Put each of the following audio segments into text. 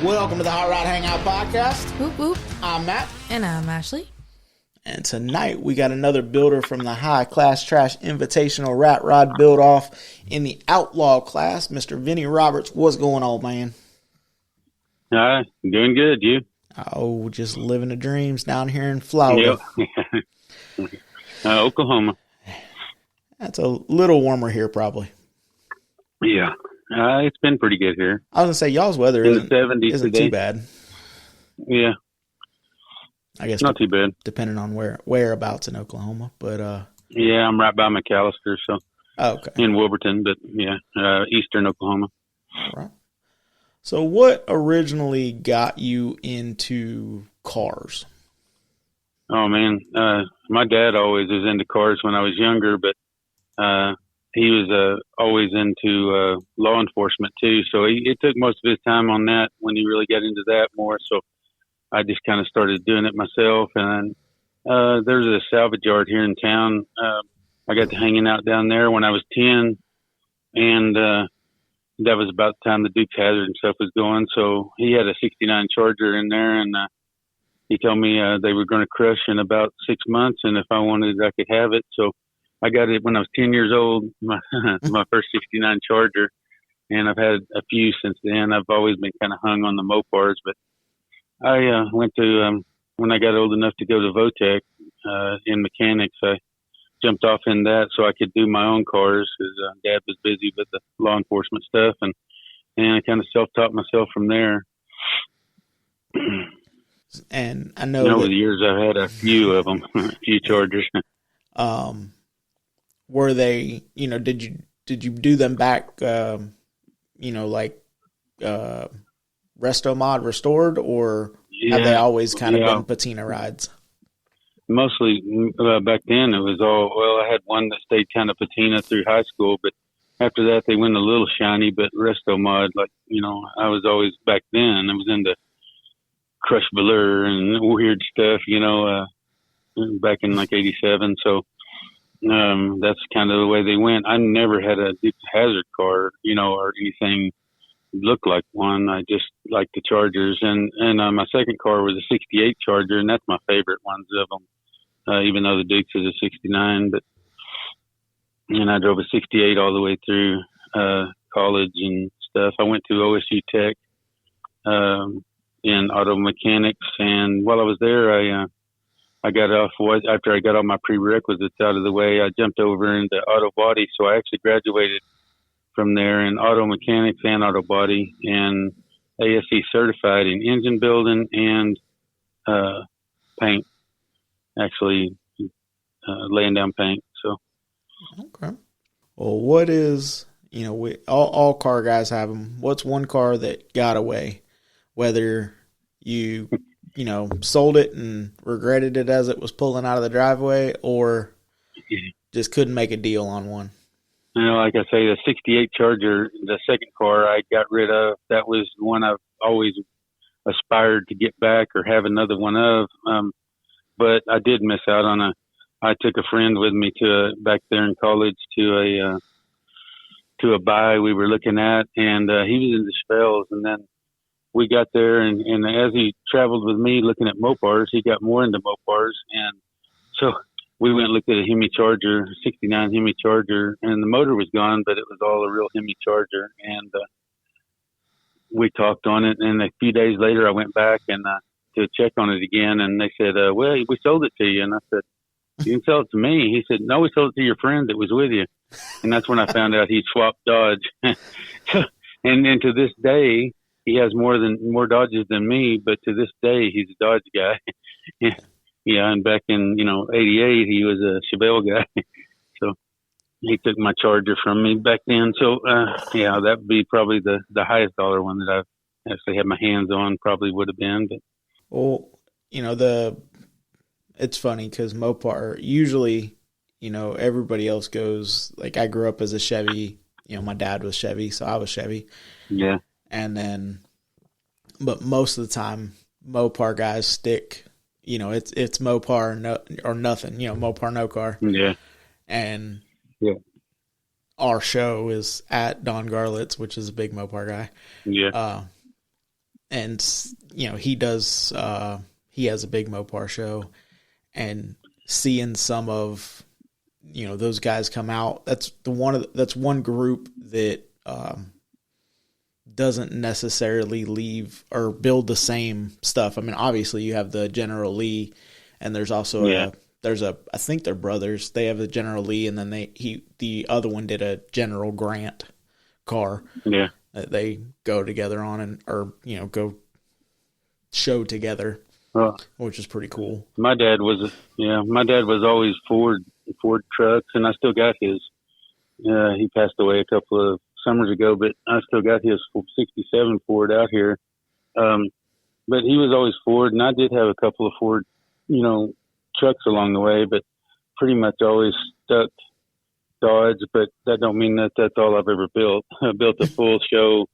Welcome to the Hot Rod Hangout Podcast. Whoop whoop. I'm Matt. And I'm Ashley. And tonight we got another builder from the High Class Trash Invitational Rat Rod Build Off in the Outlaw class, Mr. Vinny Roberts. What's going on, man? Doing good. You? Oh, just living the dreams down here in Florida. Yep. Oklahoma. That's a little warmer here, probably. Yeah. It's been pretty good here. I was going to say, y'all's weather in the 70s isn't today. too bad. Yeah. I guess not too bad. Depending on whereabouts in Oklahoma. But yeah, I'm right by McAllister, so okay. In Wilburton, but yeah, eastern Oklahoma. All right. So what originally got you into cars? Oh, man. My dad always was into cars when I was younger, but he was always into law enforcement, too. So it took most of his time on that when he really got into that more. So I just kind of started doing it myself. And there's a salvage yard here in town. I got to hanging out down there when I was 10. And that was about the time the Dukes Hazzard and stuff was going. So he had a 69 Charger in there, and he told me they were going to crush in about 6 months, and if I wanted it, I could have it. So I got it when I was 10 years old, my first 69 Charger, and I've had a few since then. I've always been kind of hung on the Mopars, but I went to, when I got old enough to go to Votech in mechanics, I jumped off in that so I could do my own cars because Dad was busy with the law enforcement stuff, and I kind of self-taught myself from there. And I know over the years I've had a few of them, a few Chargers. Were they, did you do them back, like Resto Mod restored, or have they always kind of been patina rides? Mostly back then it was all, I had one that stayed kind of patina through high school, but after that they went a little shiny, but Resto Mod, I was always back then, I was into Crush Velour and weird stuff, back in 87. So that's kind of the way they went. I never had a Dukes Hazzard car, or anything look like one. I just liked the Chargers. And my second car was a 68 Charger, and that's my favorite ones of them. Even though the Dukes is a 69, and I drove a 68 all the way through college and stuff. I went to OSU Tech in auto mechanics, and while I was there, I got off after I got all my prerequisites out of the way. I jumped over into auto body, so I actually graduated from there in auto mechanics and auto body, and ASE certified in engine building and paint. Actually, laying down paint. So, okay. Well, what is all car guys have them? What's one car that got away? Whether you sold it and regretted it as it was pulling out of the driveway, or just couldn't make a deal on one. Like I say, the 68 Charger, the second car I got rid of. That was the one I've always aspired to get back or have another one of. But I did miss out on I took a friend with me back there in college to a buy we were looking at, and he was into Spells, and then we got there, and as he traveled with me looking at Mopars, he got more into Mopars, and so we went and looked at a Hemi Charger, 69 Hemi Charger, and the motor was gone, but it was all a real Hemi Charger, and we talked on it, and a few days later I went back and to check on it again, and they said, well, we sold it to you. And I said, you didn't sell it to me. He said, no, we sold it to your friend that was with you. And that's when I found out he swapped Dodge. and to this day, he has more Dodges than me, but to this day, he's a Dodge guy. Yeah, and back in, 88, he was a Chevelle guy. So he took my Charger from me back then. So, that would be probably the highest dollar one that I've actually had my hands on, probably would have been, but. Well, it's funny because Mopar, usually, everybody else goes, like I grew up as a Chevy, my dad was Chevy, so I was Chevy. Yeah. And then, but most of the time, Mopar guys stick, it's Mopar or nothing, Mopar no car. Yeah. And our show is at Don Garlett's, which is a big Mopar guy. Yeah. and he does. He has a big Mopar show, and seeing some of those guys come out. That's one group that doesn't necessarily leave or build the same stuff. I mean, obviously you have the General Lee, and there's also I think they're brothers. They have the General Lee, and then the other one did a General Grant car. Yeah, that they go together on or go show together, which is pretty cool. My dad was always Ford trucks, and I still got his. He passed away a couple of summers ago, but I still got his 67 Ford out here. But he was always Ford, and I did have a couple of Ford, trucks along the way, but pretty much always stuck Dodge. But that don't mean that that's all I've ever built. I built a full show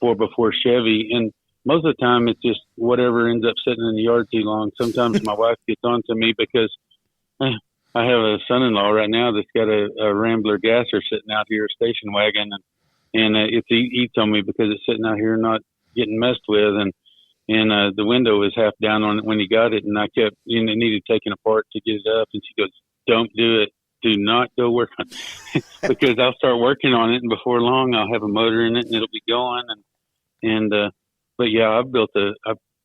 4x4 Chevy, and most of the time it's just whatever ends up sitting in the yard too long. Sometimes my wife gets on to me because I have a son-in-law right now that's got a Rambler gasser sitting out here, a station wagon, and it eats on me because it's sitting out here not getting messed with, and the window was half down on it when he got it, and I kept, it needed taking apart to get it up, and she goes, "Don't do it. Do not go work on it." Because I'll start working on it, and before long I'll have a motor in it, and it'll be going, but yeah, I've built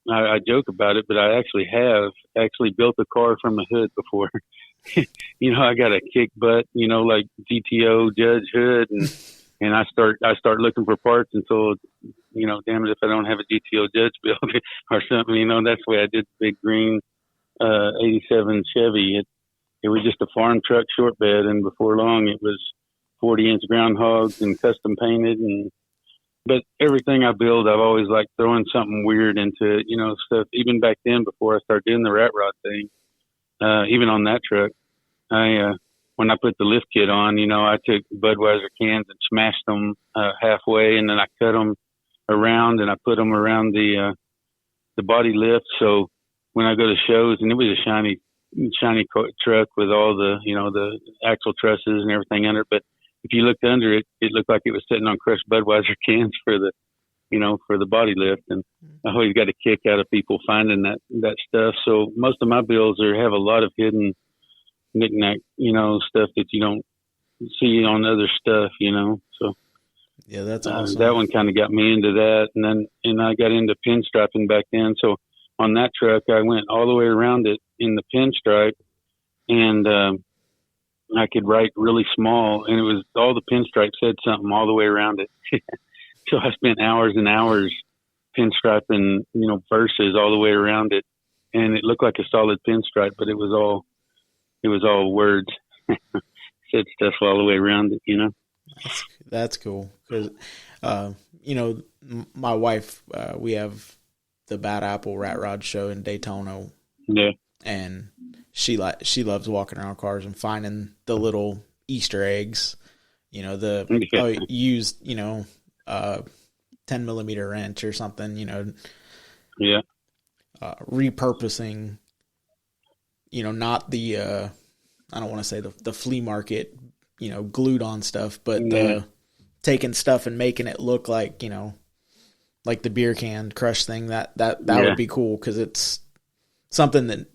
I joke about it, but I actually built a car from a hood before. I got a kick butt, like GTO Judge hood, and I start looking for parts until, damn it, if I don't have a GTO Judge built or something, that's the way I did the big green 87 Chevy. It was just a farm truck short bed, and before long it was 40-inch groundhogs and custom painted. But everything I build, I've always liked throwing something weird into it, stuff. Even back then, before I started doing the rat rod thing, even on that truck, when I put the lift kit on, I took Budweiser cans and smashed them halfway, and then I cut them around and I put them around the body lift. So when I go to shows, and it was a shiny truck with all the the axle trusses and everything under it, but if you looked under it, it looked like it was sitting on crushed Budweiser cans for the body lift. And I always got a kick out of people finding that stuff. So most of my builds have a lot of hidden knick-knack, stuff that you don't see on other stuff, So yeah, that's awesome. That one kind of got me into that. And I got into pinstriping back then. So on that truck, I went all the way around it in the pinstripe, and I could write really small, and it was all the pinstripes said something all the way around it. So I spent hours and hours pinstriping, verses all the way around it, and it looked like a solid pinstripe, but it was all words. Said stuff all the way around it, That's cool because, my wife, we have the Bad Apple Rat Rod show in Daytona. Yeah. And she loves walking around cars and finding the little Easter eggs, used 10mm wrench or something, Yeah. Repurposing, not the I don't want to say the flea market, glued on stuff, but taking stuff and making it look like like the beer can crush thing. That would be cool because it's something that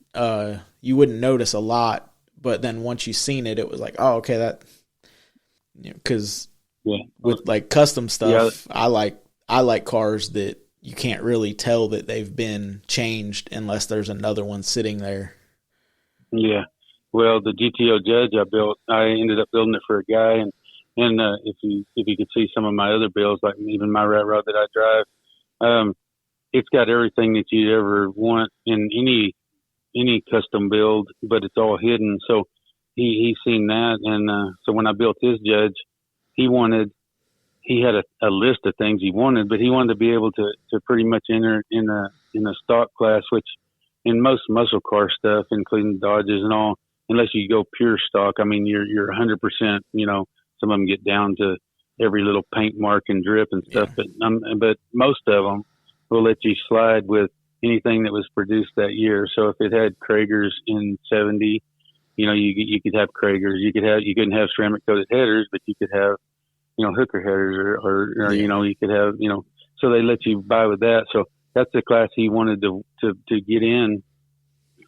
you wouldn't notice a lot, but then once you seen it, it was like, oh, okay, that, because with like custom stuff, I like cars that you can't really tell that they've been changed unless there's another one sitting there. Yeah. Well, the GTO Judge I ended up building it for a guy, and if you could see some of my other builds, like even my rat rod that I drive, it's got everything that you'd ever want in any custom build, but it's all hidden. So he's seen that, and so when I built his Judge, he had a list of things he wanted, but he wanted to be able to pretty much enter in a stock class, which in most muscle car stuff, including Dodges and all, unless you go pure stock, I mean you're 100%. Some of them get down to every little paint mark and drip and stuff, but most of them will let you slide with anything that was produced that year. So if it had Kragers in 70, you could have Kragers. You couldn't have ceramic coated headers, but you could have, hooker headers or you could have, so they let you buy with that. So that's the class he wanted to get in.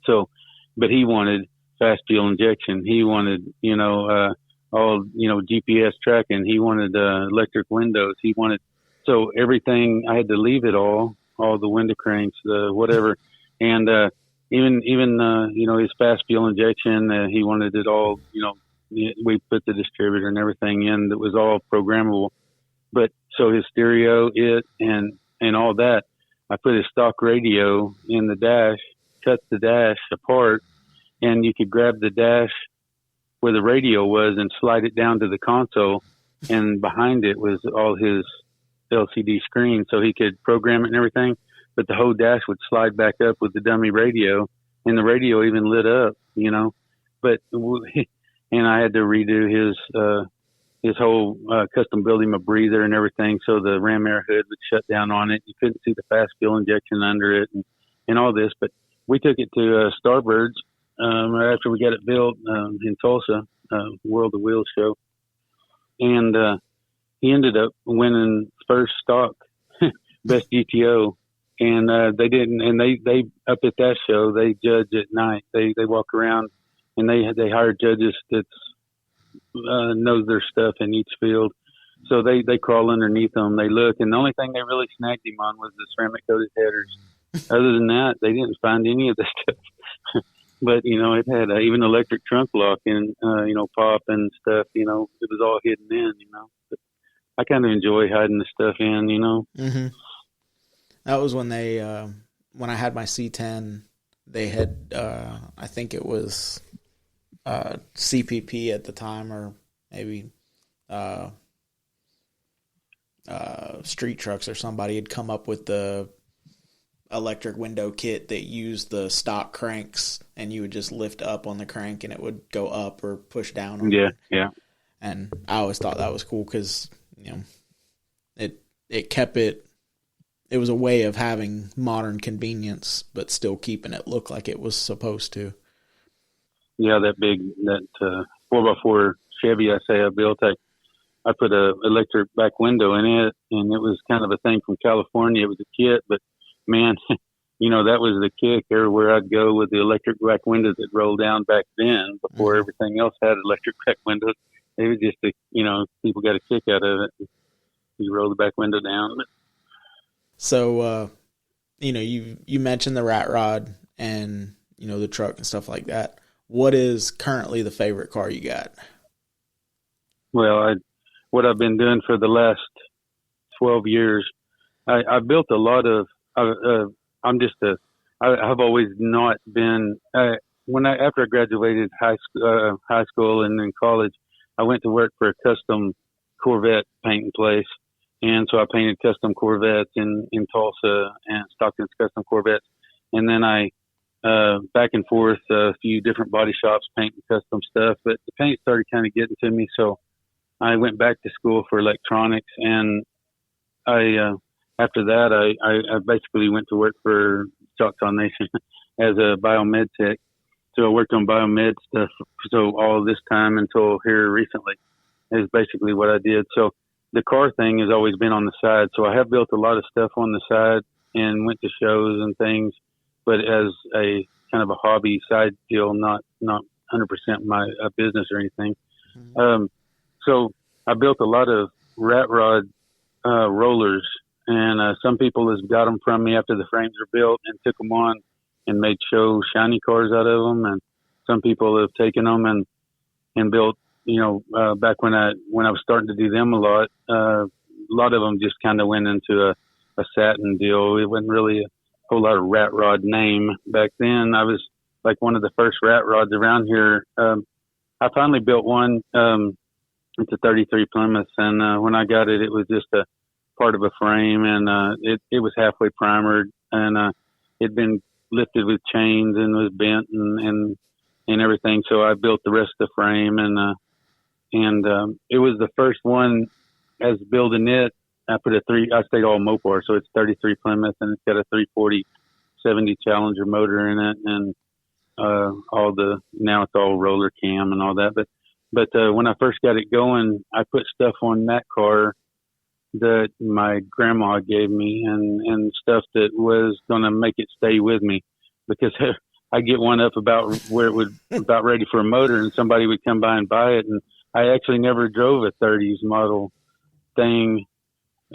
So, but he wanted fast fuel injection. He wanted, all, GPS tracking. He wanted electric windows. He wanted, so everything, I had to leave it all the window cranks, whatever. And even his fast fuel injection, he wanted it all, we put the distributor and everything in that was all programmable. But so his stereo, and all that, I put his stock radio in the dash, cut the dash apart, and you could grab the dash where the radio was and slide it down to the console, and behind it was all his LCD screen, so he could program it and everything. But the whole dash would slide back up with the dummy radio, and the radio even lit up, But and I had to redo his whole custom build him a breather and everything, so the ram air hood would shut down on it. You couldn't see the fast fuel injection under it, and all this. But we took it to Starbird's after we got it built in Tulsa, World of Wheels show, and he ended up winning first stock best GTO. And they didn't, and they up at that show, they judge at night. They walk around, and they hired judges that knows their stuff in each field. So they crawl underneath them, they look, and the only thing they really snagged him on was the ceramic coated headers. Other than that, they didn't find any of the stuff. But it had even electric trunk lock and pop and stuff. It was all hidden in. But I kind of enjoy hiding the stuff in. Mm-hmm. That was when when I had my C10, they had, I think it was CPP at the time, or maybe Street Trucks or somebody had come up with the electric window kit that used the stock cranks, and you would just lift up on the crank and it would go up or push down on it. Yeah. And I always thought that was cool because, it kept it. It was a way of having modern convenience, but still keeping it look like it was supposed to. Yeah, that 4x4 Chevy I built, I put a electric back window in it, and it was kind of a thing from California. It was a kit, but man, that was the kick. Everywhere I'd go with the electric back windows that rolled down back then, before everything else had electric back windows. It was just people got a kick out of it. You roll the back window down. So, you mentioned the rat rod and, the truck and stuff like that. What is currently the favorite car you got? Well, what I've been doing for the last 12 years, I built a lot of, I've always not been, after I graduated high school and in college, I went to work for a custom Corvette painting place. And so I painted custom Corvettes in Tulsa and Stockton's custom Corvettes. And then I, back and forth, a few different body shops painting custom stuff. But the paint started kind of getting to me. So I went back to school for electronics. And after that, I basically went to work for Choctaw Nation as a biomed tech. So I worked on biomed stuff. So all this time until here recently is basically what I did. So the car thing has always been on the side. So I have built a lot of stuff on the side and went to shows and things, but as a kind of a hobby side deal, not 100% my business or anything. Mm-hmm. So I built a lot of rat rod rollers, and some people have got them from me after the frames are built and took them on and made shiny cars out of them. And some people have taken them and built, back when I was starting to do them a lot of them just kind of went into a satin deal. It wasn't really a whole lot of rat rod name back then. I was like one of the first rat rods around here. I finally built one. It's a 33 Plymouth, and when I got it, it was just a part of a frame, and it was halfway primered, and it'd been lifted with chains and was bent and everything. So I built the rest of the frame, and it was the first one as building it. I stayed all Mopar, so it's 33 Plymouth, and it's got a 340/70 Challenger motor in it, and now it's all roller cam and all that. But when I first got it going, I put stuff on that car that my grandma gave me, and stuff that was going to make it stay with me, because I get one up about where it would about ready for a motor, and somebody would come by and buy it, and I actually never drove a 30s model thing.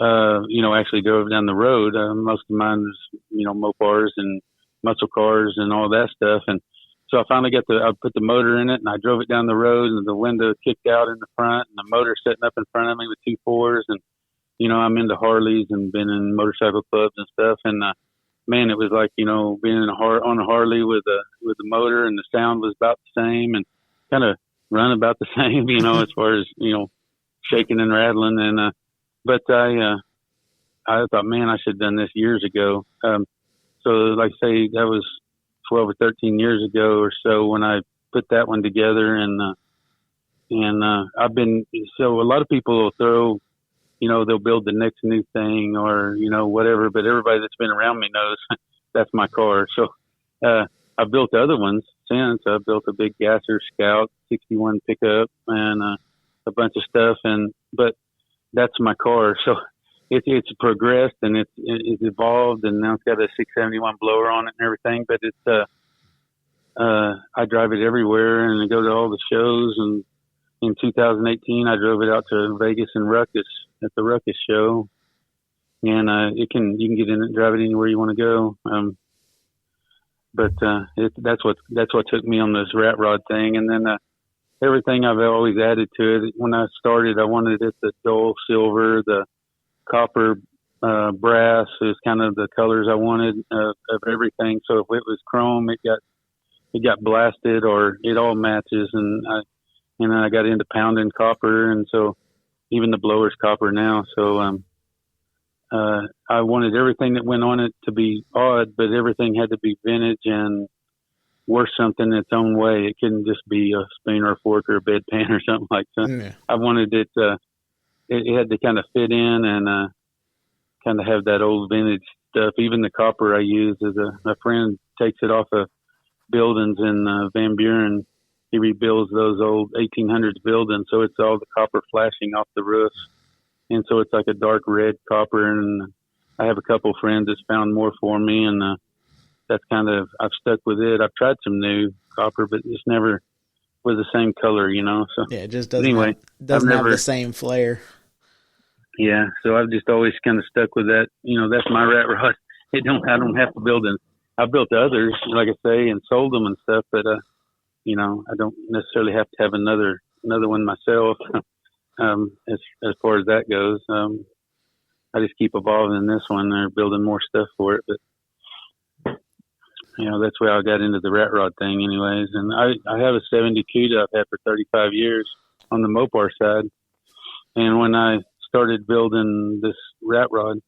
Actually drove down the road. Most of mine was, Mopars and muscle cars and all that stuff. And so I finally I put the motor in it, and I drove it down the road, and the window kicked out in the front, and the motor sitting up in front of me with 2 4s. And, I'm into Harleys and been in motorcycle clubs and stuff. And, man, it was like, being on a Harley with a motor, and the sound was about the same and kind of run about the same, as far as, shaking and rattling. And, but I thought, man, I should have done this years ago. So like I say, that was 12 or 13 years ago or so when I put that one together. And I've been, so a lot of people will throw, they'll build the next new thing or, whatever, but everybody that's been around me knows that's my car. So, I've built other ones since. I've built a big Gasser Scout 61 pickup and, a bunch of stuff. But that's my car. So it's progressed and it's evolved, and now it's got a 671 blower on it and everything. But it's, I drive it everywhere, and I go to all the shows. And in 2018, I drove it out to Vegas and Ruckus at the Ruckus show. And, you can get in it and drive it anywhere you want to go. But that's what took me on this rat rod thing. And then, everything I've always added to it. When I started, I wanted it the dull silver, the copper, brass is kind of the colors I wanted of everything. So if it was chrome, it got blasted, or it all matches. And then I got into pounding copper, and so even the blower's copper now. So I wanted everything that went on it to be odd, but everything had to be vintage and worth something its own way. It couldn't just be a spoon or a fork or a bedpan or something like that. Yeah. I wanted it, it had to kind of fit in and kind of have that old vintage stuff. Even the copper I use is a friend takes it off of buildings in Van Buren. He rebuilds those old 1800s buildings, so it's all the copper flashing off the roofs. And so it's like a dark red copper. And I have a couple friends that's found more for me, and that's kind of, I've stuck with it. I've tried some new copper, but it's never was the same color, So yeah, it just doesn't have the same flair. Yeah, so I've just always kind of stuck with that. That's my rat rod. I don't have to build it. I've built others, like I say, and sold them and stuff, but I don't necessarily have to have another one myself. As far as that goes, I just keep evolving this one or building more stuff for it, but. That's where I got into the rat rod thing anyways. And I have a 70 CUDA I've had for 35 years on the Mopar side. And when I started building this rat rod,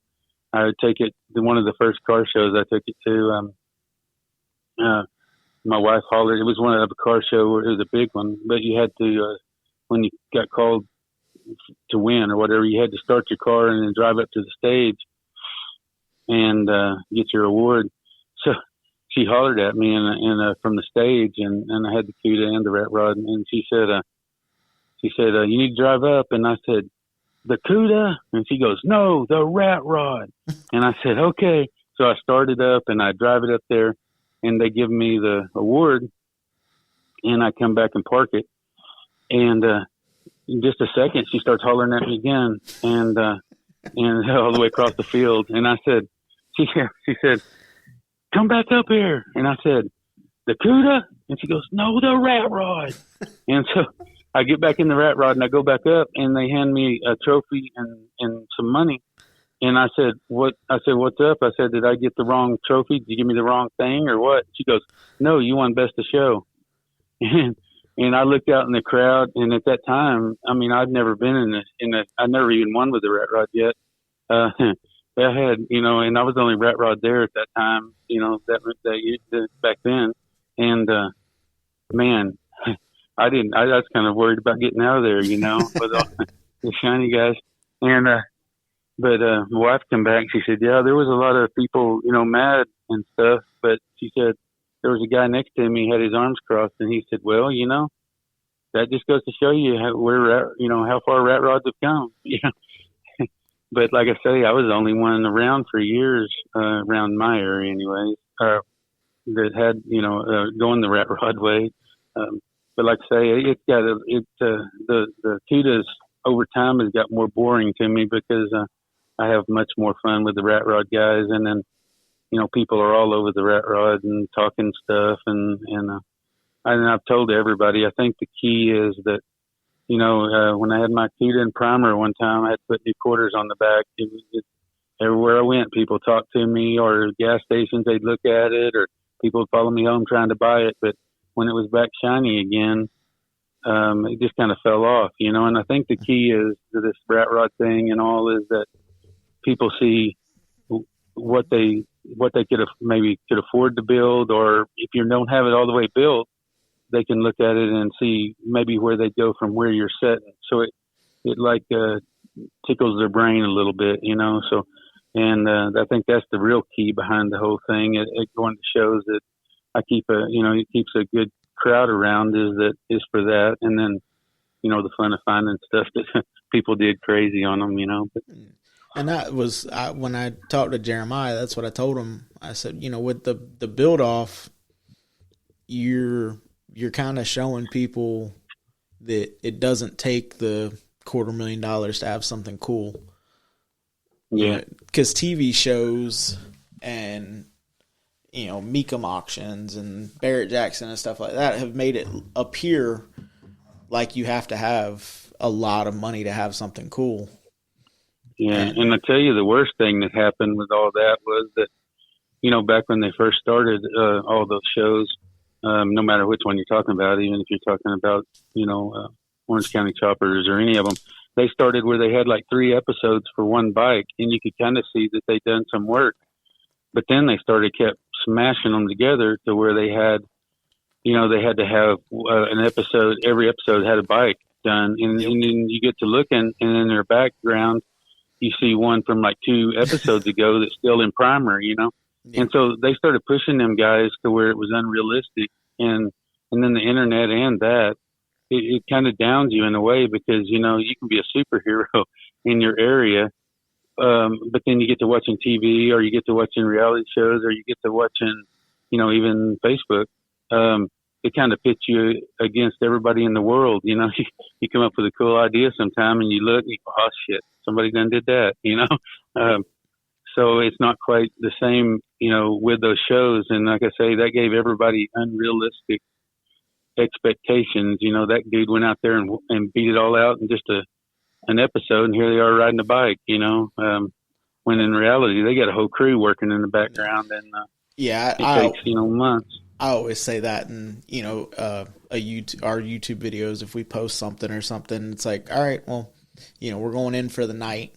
I would take it to one of the first car shows I took it to. My wife hollered. It was one of a car show where it was a big one, but you had to, when you got called to win or whatever, you had to start your car and then drive up to the stage and get your award. So she hollered at me from the stage, and I had the CUDA and the rat rod, and she said, you need to drive up. And I said, the CUDA? And she goes, no, the rat rod. And I said, okay. So I started up and I drive it up there, and they give me the award, and I come back and park it. And in just a second, she starts hollering at me again, and all the way across the field. And I said, she said, come back up here. And I said, the CUDA? And she goes, no, the rat rod. And so I get back in the rat rod and I go back up, and they hand me a trophy and some money. And I said, what? I said, what's up? I said, did I get the wrong trophy? Did you give me the wrong thing or what? She goes, no, you won best of show. And I looked out in the crowd, and at that time, I mean, I'd never been I never even won with the rat rod yet. I had, and I was the only rat rod there at that time, that back then. And, man, I was kind of worried about getting out of there, with all the shiny guys. And, but my wife came back. She said, yeah, there was a lot of people, mad and stuff. But she said, there was a guy next to him. He had his arms crossed, and he said, well, that just goes to show you how far rat rods have come. but like I say, I was the only one around for years, around my area anyway, that had, going the rat rod way. But like I say, the Cudas over time has got more boring to me because, I have much more fun with the rat rod guys. And then, people are all over the rat rod and talking stuff. And I've told everybody, I think the key is that, when I had my Cuda and primer one time, I had put new quarters on the back. Everywhere I went, people talked to me, or gas stations, they'd look at it, or people would follow me home trying to buy it. But when it was back shiny again, it just kind of fell off, and I think the key is to this rat rod thing and all is that people see what they could afford to build, or if you don't have it all the way built, they can look at it and see maybe where they go from where you're sitting. So it tickles their brain a little bit, so, and I think that's the real key behind the whole thing. It going to shows that I keep it keeps a good crowd around is for that. And then, the fun of finding stuff that people did crazy on them, but. And that was, when I talked to Jeremiah, that's what I told him. I said, with the build off, you're kind of showing people that it doesn't take the $250,000 to have something cool. Yeah. Because TV shows and, Mecum auctions and Barrett Jackson and stuff like that have made it appear like you have to have a lot of money to have something cool. Yeah, and I tell you, the worst thing that happened with all that was that, back when they first started all those shows, no matter which one you're talking about, even if you're talking about, Orange County Choppers or any of them, they started where they had like 3 episodes for one bike, and you could kind of see that they'd done some work. But then they kept smashing them together to where they had, they had to have an episode, every episode had a bike done, and then you get to looking, and in their background, you see one from like 2 episodes ago that's still in primer, Yeah. And so they started pushing them guys to where it was unrealistic. And then the internet and that, it kind of downs you in a way because, you can be a superhero in your area. But then you get to watching TV, or you get to watching reality shows, or you get to watching, even Facebook. It kind of pits you against everybody in the world. You come up with a cool idea sometime and you look and you go, oh shit, somebody done did that, So it's not quite the same, with those shows. And like I say, that gave everybody unrealistic expectations. That dude went out there and beat it all out in just an episode, and here they are riding a bike, when in reality, they got a whole crew working in the background, and it takes, months. I always say that, and our YouTube videos, if we post something or something, it's like, all right, well, we're going in for the night,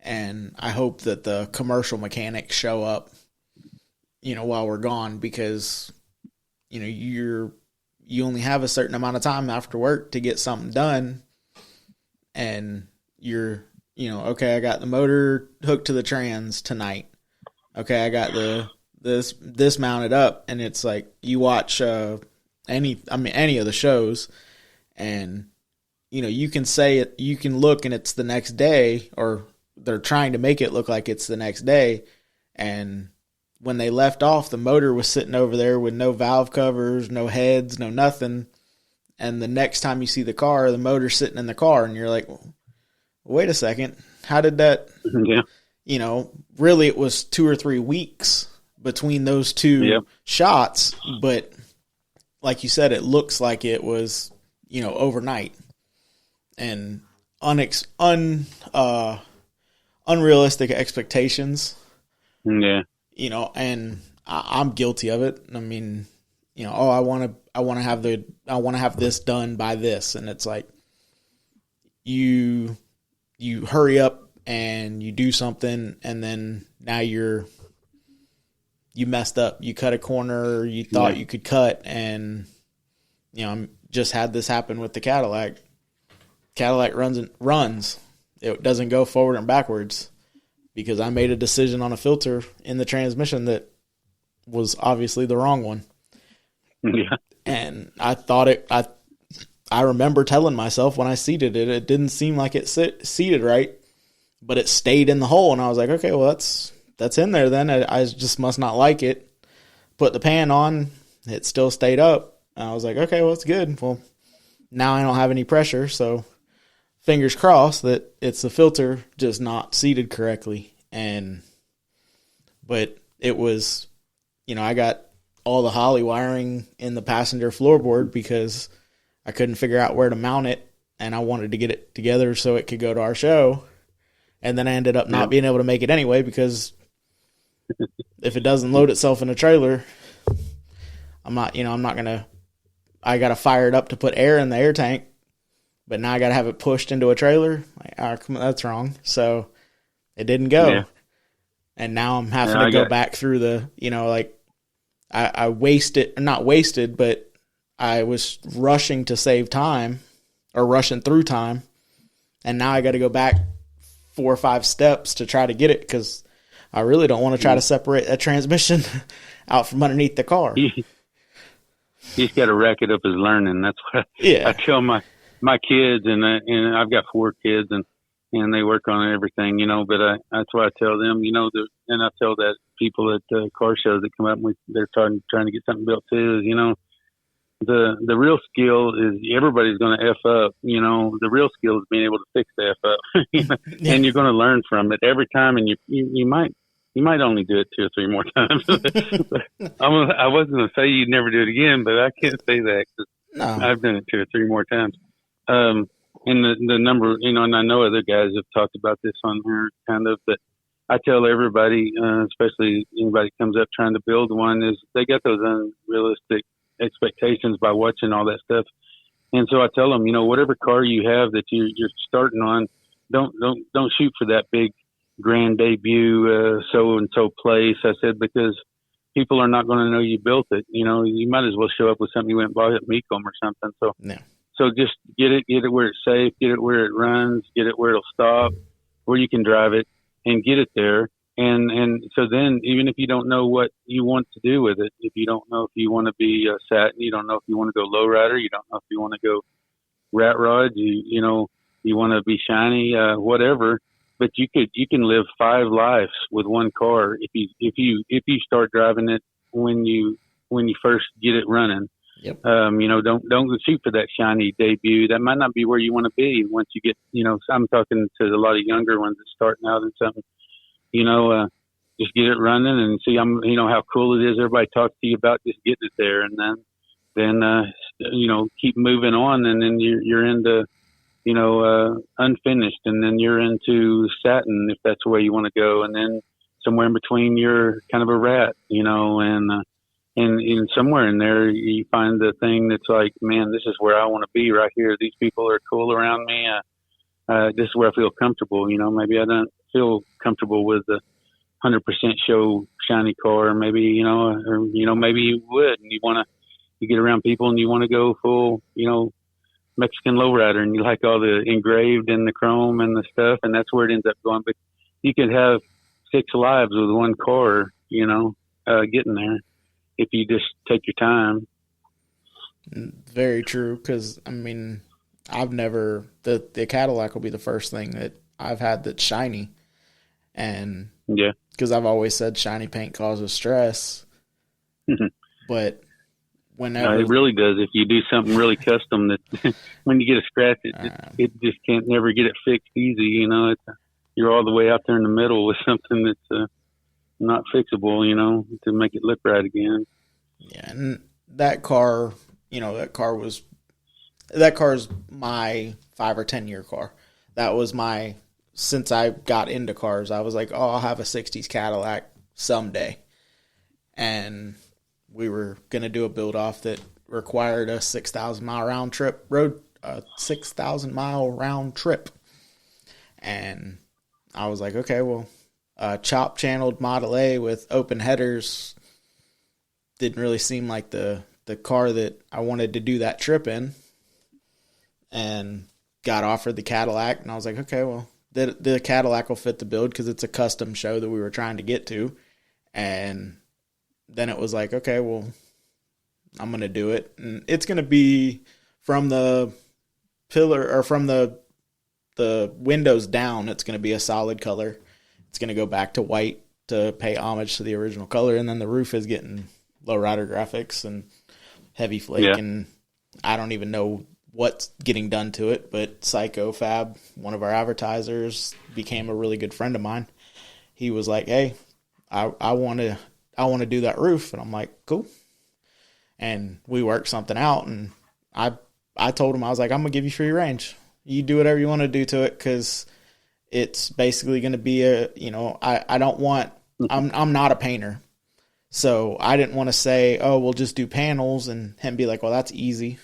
and I hope that the commercial mechanics show up, while we're gone, because you only have a certain amount of time after work to get something done, and you're okay, I got the motor hooked to the trans tonight. Okay, I got this mounted up, and it's like you watch any of the shows, and you can say it, you can look and it's the next day, or they're trying to make it look like it's the next day, and when they left off, the motor was sitting over there with no valve covers, no heads, no nothing, and the next time you see the car, the motor's sitting in the car, and you're like, wait a second, how did that? Yeah. Really, it was 2 or 3 weeks between those two shots, but like you said, it looks like it was, overnight, and unrealistic expectations. Yeah. And I'm guilty of it. I mean, I want to have this done by this, and it's like you hurry up and you do something, and then now you messed up. You cut a corner you thought you could cut, and just had this happen with the Cadillac. Cadillac runs. It doesn't go forward and backwards because I made a decision on a filter in the transmission that was obviously the wrong one. Yeah. And I thought I remember telling myself when I seated it, it didn't seem like it seated right. but it stayed in the hole. And I was like, okay, well, that's in there then. I just must not like it. Put the pan on, it still stayed up. And I was like, okay, well, it's good. Well, now I don't have any pressure, so fingers crossed that it's the filter just not seated correctly. But it was, I got all the Holley wiring in the passenger floorboard because I couldn't figure out where to mount it, and I wanted to get it together so it could go to our show. And then I ended up not being able to make it anyway because if it doesn't load itself in a trailer, I'm not going to, I got to fire it up to put air in the air tank, but now I got to have it pushed into a trailer. Like, that's wrong. So it didn't go. Yeah. And now I'm having to go back through the, I wasted, not wasted, but I was rushing to save time or rushing through time. And now I got to go back 4 or 5 steps to try to get it because I really don't want to try to separate that transmission out from underneath the car. He's got to rack it up as learning. That's what I tell my kids, and I've got 4 kids, and they work on everything, but that's why I tell them, and I tell that people at car shows that come up and they're trying to get something built too, is, the real skill is everybody's going to F up, the real skill is being able to fix the F up, and you're going to learn from it every time, and you might only do it 2 or 3 more times. I wasn't going to say you'd never do it again, but I can't say that because I've done it 2 or 3 more times. And the number, and I know other guys have talked about this on here kind of, but I tell everybody, especially anybody that comes up trying to build one, is they got those unrealistic expectations by watching all that stuff. And so I tell them, whatever car you have that you're starting on, don't shoot for that big grand debut, so and so place. I said, because people are not going to know you built it. You might as well show up with something you went and bought at Mecom or something. So, So just get it where it's safe, get it where it runs, get it where it'll stop, where you can drive it, and get it there. And so then, even if you don't know what you want to do with it, if you don't know if you want to be satin, you don't know if you want to go lowrider, you don't know if you want to go rat rod, you want to be shiny, whatever. But you can live 5 lives with one car if you start driving it when you first get it running. Yep. Don't shoot for that shiny debut. That might not be where you want to be once you get. I'm talking to a lot of younger ones that's starting out and something. Just get it running and see how cool it is. Everybody talks to you about just getting it there, and then keep moving on, and then you're into unfinished, and then you're into satin if that's the way you want to go, and then somewhere in between you're kind of a rat, and somewhere in there you find the thing that's like, man, this is where I want to be right here. These people are cool around me. This is where I feel comfortable. Maybe I don't feel comfortable with the 100% show shiny car. Maybe maybe you would, and you get around people and you want to go full, Mexican lowrider, and you like all the engraved and the chrome and the stuff, and that's where it ends up going. But you could have 6 lives with one car, getting there if you just take your time. Very true, because I've never the Cadillac will be the first thing that I've had that's shiny, and because I've always said shiny paint causes stress, but whenever it really does. If you do something really custom, that when you get a scratch, it just can't never get it fixed easy. You're all the way out there in the middle with something that's not fixable. To make it look right again. Yeah, and that car, that car is my 5 or 10 year car. That was since I got into cars, I was like, oh, I'll have a 60s Cadillac someday. And we were going to do a build off that required a 6,000 mile round trip. And I was like, okay, well, chop channeled Model A with open headers didn't really seem like the car that I wanted to do that trip in. And got offered the Cadillac, and I was like, okay, well, the Cadillac will fit the build because it's a custom show that we were trying to get to. And then it was like, okay, well, I'm going to do it. And it's going to be from the pillar or from the the windows down, it's going to be a solid color. It's going to go back to white to pay homage to the original color. And then the roof is getting lowrider graphics and heavy flake. And I don't even know what's getting done to it, but Psycho Fab, one of our advertisers, became a really good friend of mine. He was like, hey, I want to do that roof. And I'm like, cool. And we worked something out, and I told him, I was like, I'm going to give you free range. You do whatever you want to do to it, because it's basically going to be I don't want, I'm not a painter. So I didn't want to say, oh, we'll just do panels, and him be like, well, that's easy.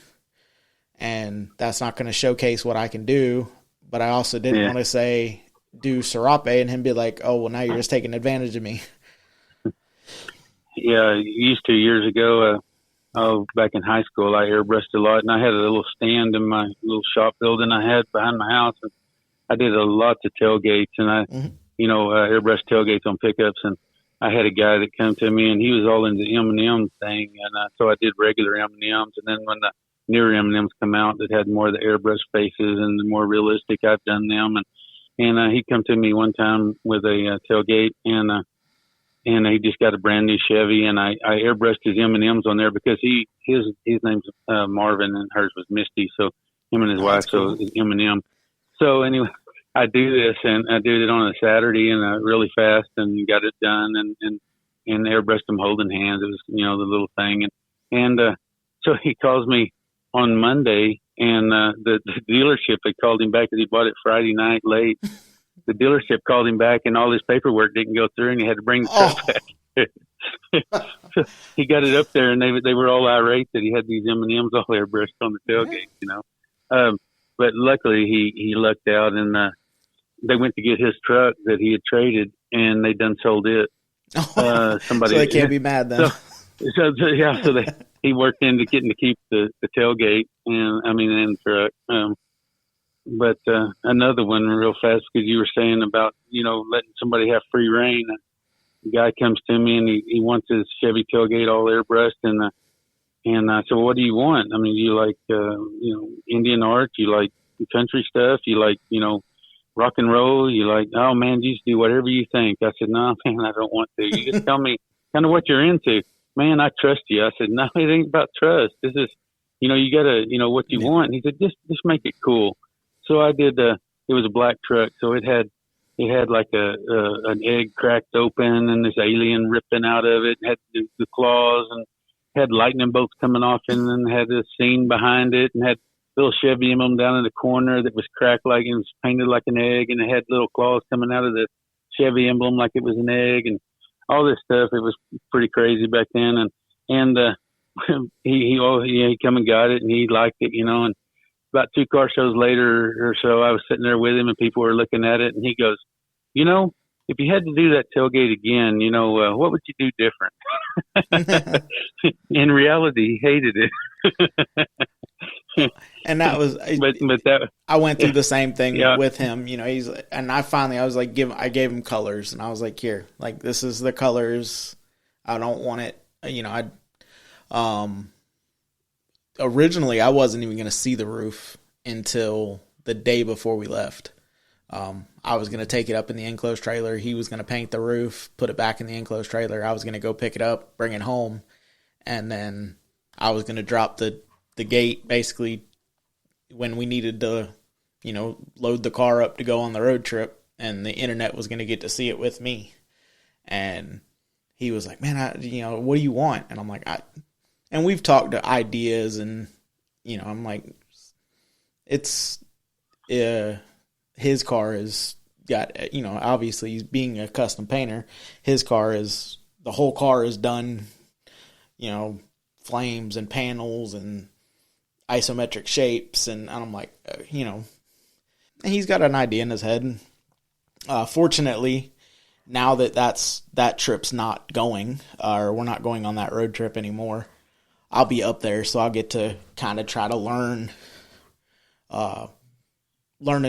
And that's not going to showcase what I can do. But I also didn't want to say, do serape, and him be like, oh, well, now you're just taking advantage of me. Yeah, used to years ago, back in high school, I airbrushed a lot, and I had a little stand in my little shop building I had behind my house. And I did lots of tailgates, and I, airbrushed tailgates on pickups. And I had a guy that came to me, and he was all into the M&M thing, and so I did regular M&Ms. And then when the newer M&Ms come out that had more of the airbrush faces and the more realistic, I've done them. And he come to me one time with a tailgate, and he just got a brand new Chevy, and I airbrushed his M&Ms on there because his name's Marvin and hers was Misty, so him and his wife, cool. So it's M&M. So anyway, I do this, and I did it on a Saturday, and really fast, and got it done, and airbrushed them holding hands. It was the little thing, and so he calls me on Monday, and the dealership had called him back because he bought it Friday night late. The dealership called him back, and all his paperwork didn't go through, and he had to bring the truck back. So he got it up there, and they were all irate that he had these M&Ms all airbrushed on the tailgate, But luckily he lucked out, and they went to get his truck that he had traded, and they done sold it. Somebody, so they can't be mad then. So he worked into getting to keep the tailgate and the truck. But another one real fast, because you were saying about, letting somebody have free reign. The guy comes to me, and he wants his Chevy tailgate all airbrushed. And I said, well, what do you want? I mean, you like, Indian art? You like country stuff? You like, rock and roll? You like, oh, man, you just do whatever you think. I said, no, man, I don't want to. You just tell me kind of what you're into. Man, I trust you. I said, no, it ain't about trust. This is, you got to, what you want. And he said, just make it cool. So I did. It was a black truck, so it had like an egg cracked open, and this alien ripping out of it. It had the claws, and had lightning bolts coming off, and then had a scene behind it, and had little Chevy emblem down in the corner that was cracked like it was painted like an egg, and it had little claws coming out of the Chevy emblem like it was an egg, and all this stuff. It was pretty crazy back then, and he come and got it, and he liked it, and. About 2 car shows later or so, I was sitting there with him, and people were looking at it, and he goes, if you had to do that tailgate again, what would you do different? In reality, he hated it. And that was, I went through the same thing with him. I gave him colors, and I was like, here, like, this is the colors. I don't want it. Originally, I wasn't even going to see the roof until the day before we left. I was going to take it up in the enclosed trailer. He was going to paint the roof, put it back in the enclosed trailer. I was going to go pick it up, bring it home, and then I was going to drop the gate basically when we needed to, load the car up to go on the road trip, and the internet was going to get to see it with me. And he was like, man, what do you want? And I'm like, and we've talked to ideas, and, I'm like, it's, his car has got, obviously being a custom painter, the whole car is done, flames and panels and isometric shapes. And I'm like, and he's got an idea in his head. Fortunately, now that trip's not going, or we're not going on that road trip anymore, I'll be up there, so I'll get to kind of try to learn a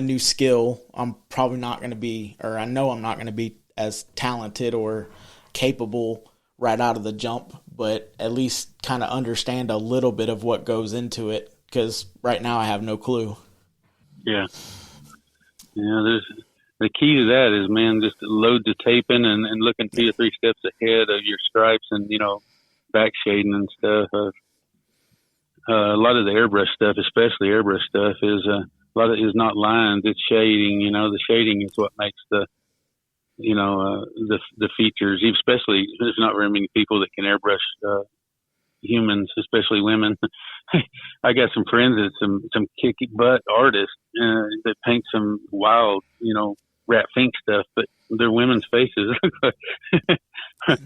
new skill. I'm probably not going to be, or I know I'm not going to be as talented or capable right out of the jump, but at least kind of understand a little bit of what goes into it, because right now I have no clue. Yeah. There's the key to that is, man, just load the taping and looking 2 or 3 steps ahead of your stripes and, back shading and stuff. A lot of the airbrush stuff, especially airbrush stuff, is a lot of it is not lines, it's shading. The shading is what makes the features, especially there's not very many people that can airbrush humans, especially women. I got some friends that some kicky butt artists that paint some wild, rat fink stuff, but they're women's faces. I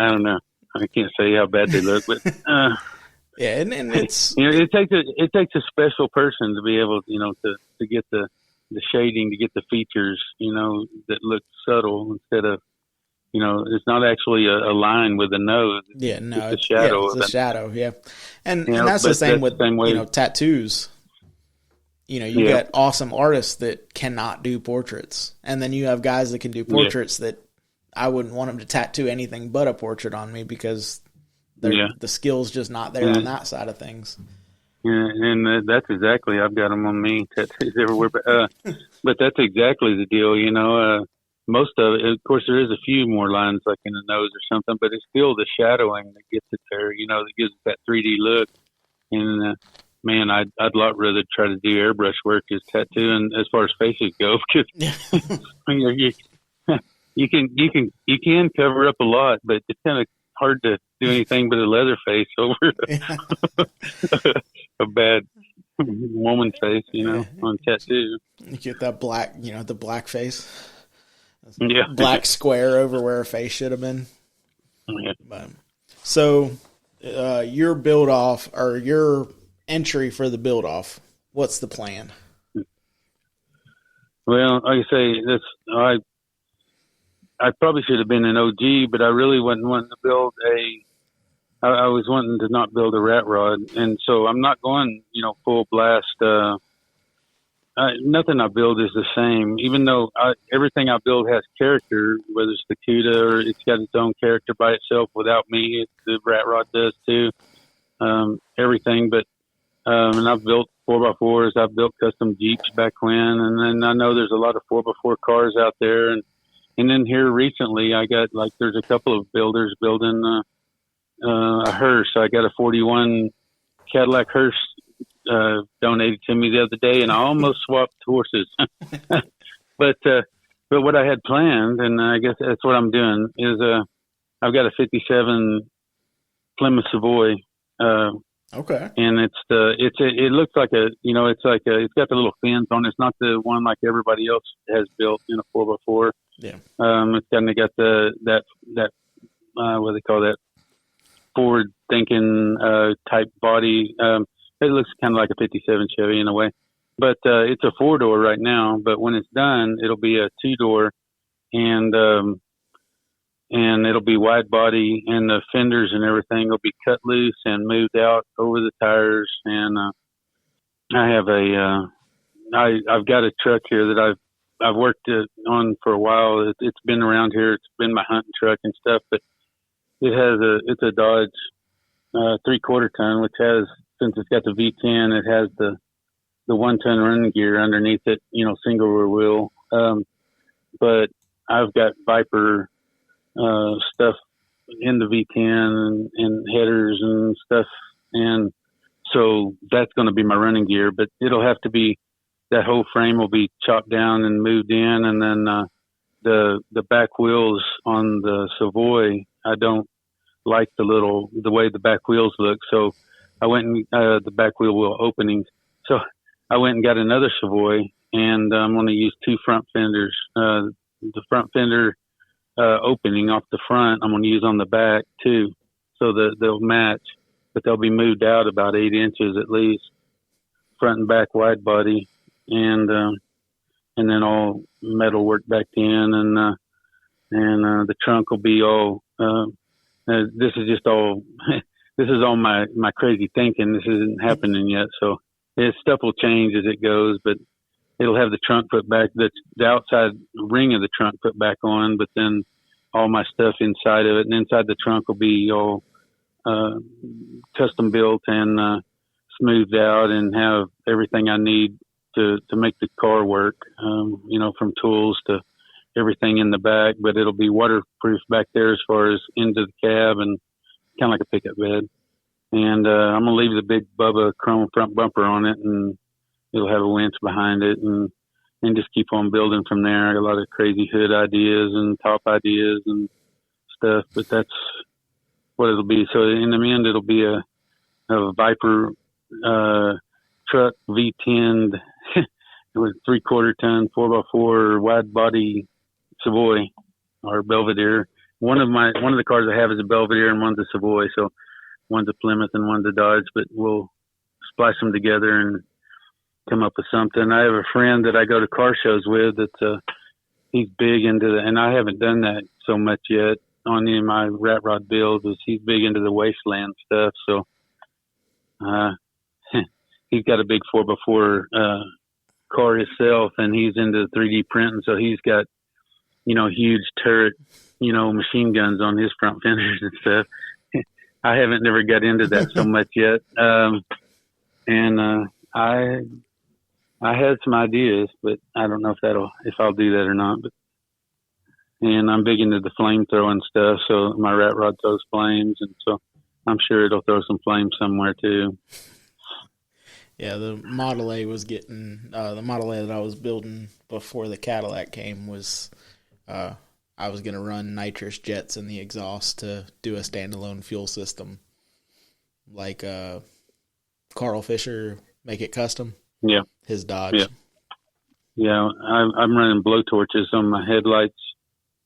don't know. I can't say how bad they look, but yeah, and it's it takes a special person to be able, to get the shading, to get the features, that look subtle instead of, it's not actually a line with a nose. Yeah, no, it's a shadow. Yeah, it's a shadow. Yeah, and that's the same with tattoos. You got awesome artists that cannot do portraits, and then you have guys that can do portraits that I wouldn't want them to tattoo anything but a portrait on me because the skill's just not there on that side of things. Yeah, and that's exactly, I've got them on me, tattoos everywhere, but that's exactly the deal, most of it, of course, there is a few more lines like in the nose or something, but it's still the shadowing that gets it there, that gives it that 3D look. And man, I'd a lot rather try to do airbrush work as tattooing as far as faces go, because you can cover up a lot, but it's kind of hard to do anything but a leather face over a bad woman face, on tattoo. You get that black, the black face. Yeah. Black square over where a face should have been. Yeah. But, so your build off or your entry for the build off, what's the plan? Well, like I say, I probably should have been an OG, but I really wasn't wanting to build I was wanting to not build a rat rod. And so I'm not going, full blast, nothing I build is the same, even though everything I build has character, whether it's the CUDA or it's got its own character by itself without me. The rat rod does too, everything. But and I've built 4x4s. I've built custom Jeeps back when. And then I know there's a lot of 4x4 cars out there. And then here recently I got, there's a couple of builders building a hearse. I got a 41 Cadillac hearse donated to me the other day, and I almost swapped horses. But what I had planned, and I guess that's what I'm doing, is I've got a 57 Plymouth Savoy. Okay. And it looks like it's got the little fins on it. It's not the one like everybody else has built in a 4x4. Yeah. It's kind of got that what do they call that? Forward thinking type body. It looks kind of like a 57 Chevy in a way, but it's a 4-door right now. But when it's done, it'll be a 2-door, and it'll be wide body, and the fenders and everything will be cut loose and moved out over the tires. And I have I've got a truck here that I've worked on for a while. It's been around here. It's been my hunting truck and stuff, but it's a Dodge 3/4 ton, which has, since it's got the V10, it has the 1-ton running gear underneath it, single rear wheel. But I've got Viper stuff in the V10 and headers and stuff, and so that's going to be my running gear. But it'll have to be, that whole frame will be chopped down and moved in, and then the back wheels on the Savoy, I don't like the way the back wheels look, so I went and the back wheel openings. So I went and got another Savoy, and I'm going to use 2 front fenders. The front fender opening off the front, I'm going to use on the back too, so that they'll match, but they'll be moved out about 8 inches at least, front and back wide body, and then all metal work back in, and the trunk will be all. This is just all. This is all my crazy thinking. This isn't happening yet, so stuff will change as it goes. But it'll have the trunk put back, the outside ring of the trunk put back on, but then all my stuff inside of it, and inside the trunk will be all custom built and smoothed out, and have everything I need to make the car work, from tools to everything in the back, but it'll be waterproof back there as far as into the cab and kind of like a pickup bed. And I'm going to leave the big Bubba chrome front bumper on it, and it'll have a winch behind it, and just keep on building from there. I got a lot of crazy hood ideas and top ideas and stuff, but that's what it'll be. So in the end, it'll be a Viper truck, V10 with 3/4 ton 4x4 wide body Savoy or Belvedere. One of the cars I have is a Belvedere and one's a Savoy. So one's a Plymouth and one's a Dodge, but we'll splice them together and come up with something. I have a friend that I go to car shows with that's he's big into and I haven't done that so much yet on any of my rat rod builds. He's big into the wasteland stuff. So he's got a big 4x4 car himself, and he's into 3D printing. So he's got, huge turret, machine guns on his front fenders and stuff. I haven't never got into that so much yet. I had some ideas, but I don't know if I'll do that or not. And I'm big into the flame throwing stuff. So my rat rod throws flames. And so I'm sure it'll throw some flames somewhere too. Yeah, the Model A was getting the Model A that I was building before the Cadillac came was I was going to run nitrous jets in the exhaust to do a standalone fuel system, like Carl Fisher, Make It Custom. Yeah, his Dodge. Yeah. I'm running blowtorches on my headlights,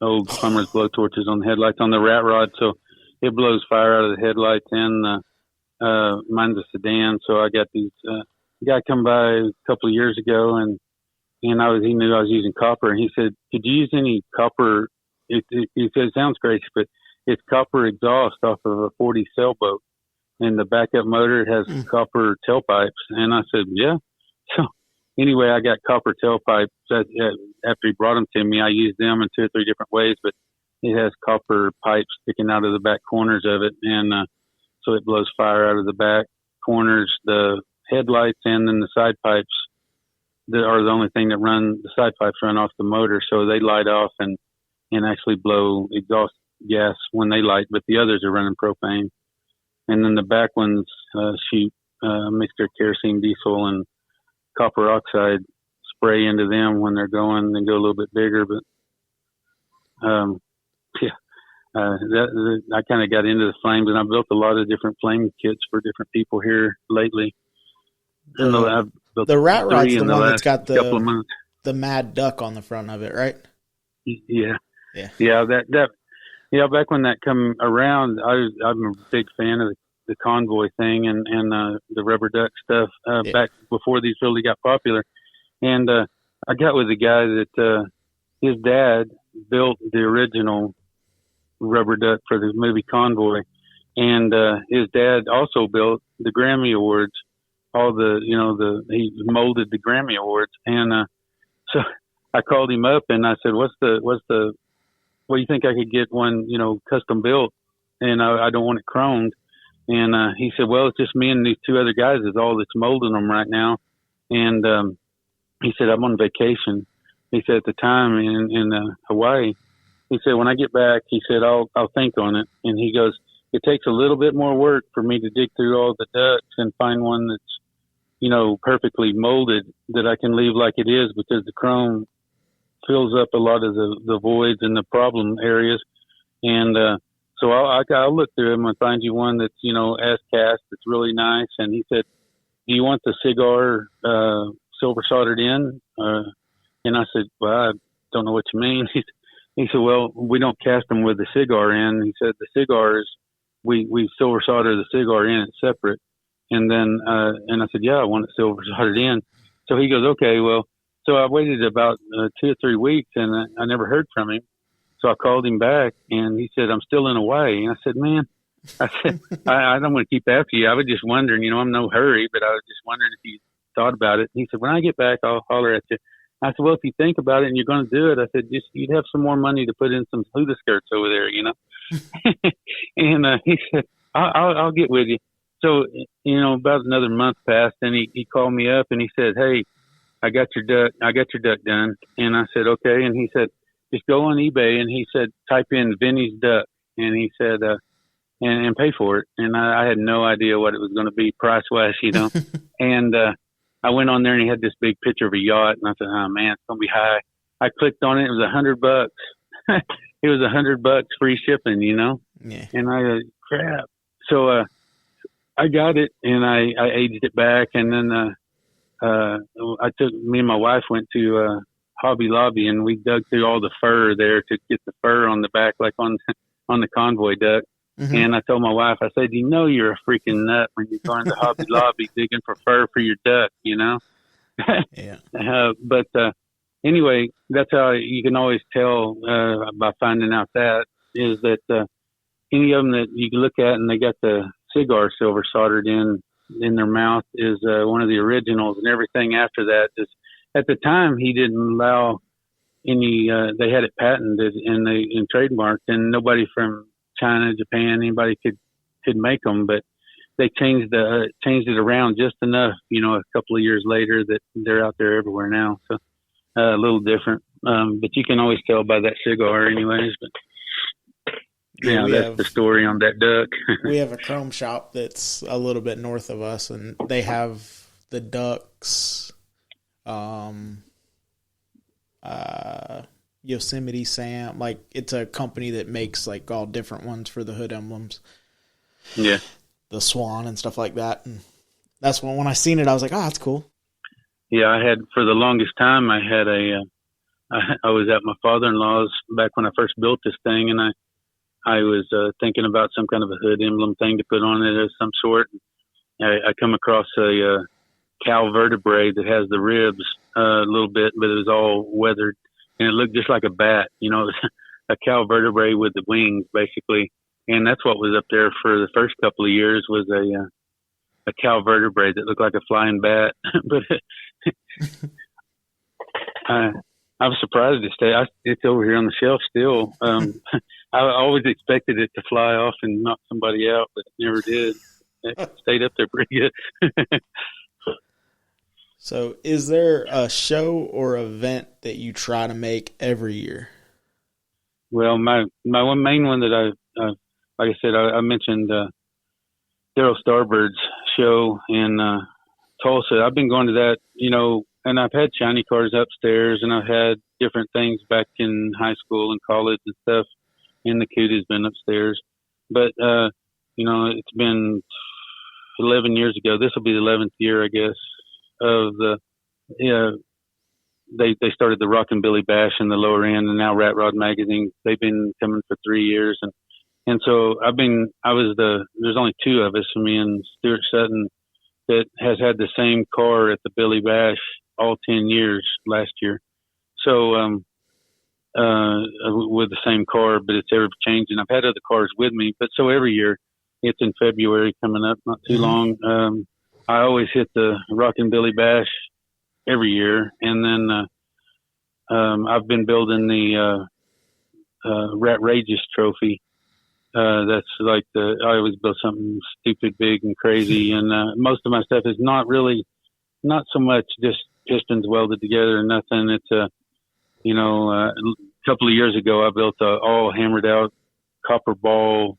old plumber's blowtorches on the headlights on the rat rod, so it blows fire out of the headlights and mine's a sedan, so I got these. A guy come by a couple of years ago, and he knew I was using copper, and he said, "Could you use any copper?" He said, "It sounds great, but it's copper exhaust off of a 40 sailboat, and the backup motor has copper tailpipes." And I said, "Yeah." So anyway, I got copper tailpipes. After he brought them to me, I used them in 2 or 3 different ways, but it has copper pipes sticking out of the back corners of it, and so it blows fire out of the back corners, the headlights, and then the side pipes that are the only thing that run. The side pipes run off the motor, so they light off and actually blow exhaust gas when they light, but the others are running propane. And then the back ones shoot a mixture of kerosene, diesel, and copper oxide spray into them when they're going and go a little bit bigger. But I kind of got into the flames, and I built a lot of different flame kits for different people here lately. The rat rod's the one that's got the Mad Duck on the front of it, right? Yeah. Back when that come around, I'm a big fan of the convoy thing and the rubber duck stuff back before these really got popular. And I got with a guy that his dad built the original rubber duck for the movie Convoy, and his dad also built the Grammy Awards. He molded the Grammy Awards, and so I called him up and I said, what do you think I could get one, custom built, and I don't want it chromed. And he said, well, it's just me and these 2 other guys is all that's molding them right now. And he said, I'm on vacation. He said at the time in Hawaii. He said, when I get back, he said, I'll think on it. And he goes, it takes a little bit more work for me to dig through all the ducts and find one that's, perfectly molded that I can leave like it is, because the chrome fills up a lot of the voids and the problem areas. And so I'll look through them and find you one that's, as cast, that's really nice. And he said, do you want the cigar silver soldered in? And I said, well, I don't know what you mean. He said, well, we don't cast them with the cigar in. He said, the cigars, we silver solder the cigar in, it's separate. And then, and I said, yeah, I want it silver soldered in. So he goes, okay, well, so I waited about 2 or 3 weeks, and I never heard from him. So I called him back, and he said, I'm still in Hawaii. And I said, man, I don't want to keep after you. I was just wondering, I'm in no hurry, but I was just wondering if you thought about it. And he said, when I get back, I'll holler at you. I said, well, if you think about it and you're going to do it, I said, you'd have some more money to put in some Huda skirts over there, And he said, I'll get with you. So, about another month passed, and he called me up and he said, hey, I got your duck done. And I said, okay. And he said, just go on eBay. And he said, type in Vinny's duck. And he said, and pay for it. And I had no idea what it was going to be price wise, And, I went on there and he had this big picture of a yacht. And I said, oh man, it's going to be high. I clicked on it. It was $100. It was $100 free shipping, Yeah. And I crap. So, I got it and I aged it back. And then, me and my wife went to, Hobby Lobby and we dug through all the fur there to get the fur on the back, like on the convoy duck. Mm-hmm. And I told my wife, I said, you're a freaking nut when you're going to Hobby Lobby digging for fur for your duck, Yeah. But anyway, that's how you can always tell by finding out that is that any of them that you can look at and they got the cigar silver soldered in their mouth is one of the originals, and everything after that is. At the time, he didn't allow any. They had it patented and trademarked, and nobody from China, Japan, anybody could make them. But they changed it around just enough, a couple of years later that they're out there everywhere now. So a little different, but you can always tell by that cigar, anyways. But that's the story on that duck. We have a chrome shop that's a little bit north of us, and they have the ducks. Yosemite Sam, like it's a company that makes like all different ones for the hood emblems. Yeah. The swan and stuff like that. And that's when I seen it, I was like, oh, that's cool. Yeah. I had, for the longest time, I was at my father-in-law's back when I first built this thing. And I was, thinking about some kind of a hood emblem thing to put on it of some sort. I come across a cow vertebrae that has the ribs a little bit, but it was all weathered and it looked just like a bat, a cow vertebrae with the wings basically. And that's what was up there for the first couple of years was a cow vertebrae that looked like a flying bat. But I was surprised it's over here on the shelf still. I always expected it to fly off and knock somebody out, but it never did. It stayed up there pretty good. So is there a show or event that you try to make every year? Well, my one main one that like I said, I mentioned Daryl Starbird's show in Tulsa. I've been going to that, and I've had shiny cars upstairs, and I've had different things back in high school and college and stuff, and the Cooter's been upstairs. But, it's been 11 years ago. This will be the 11th year, I guess. Of they started the Rockin' Billy Bash in the lower end, and now Rat Rod Magazine. They've been coming for 3 years, and so there's only two of us, me and Stuart Sutton, that has had the same car at the Billy Bash all 10 years last year. So with the same car, but it's ever changing. I've had other cars with me, but so every year it's in February coming up, not too long. I always hit the Rockin' Billy Bash every year. And then, I've been building the, Rat Rageous trophy. That's like I always build something stupid, big and crazy. And, most of my stuff is not so much just pistons welded together or nothing. It's a couple of years ago, I built a all hammered out copper ball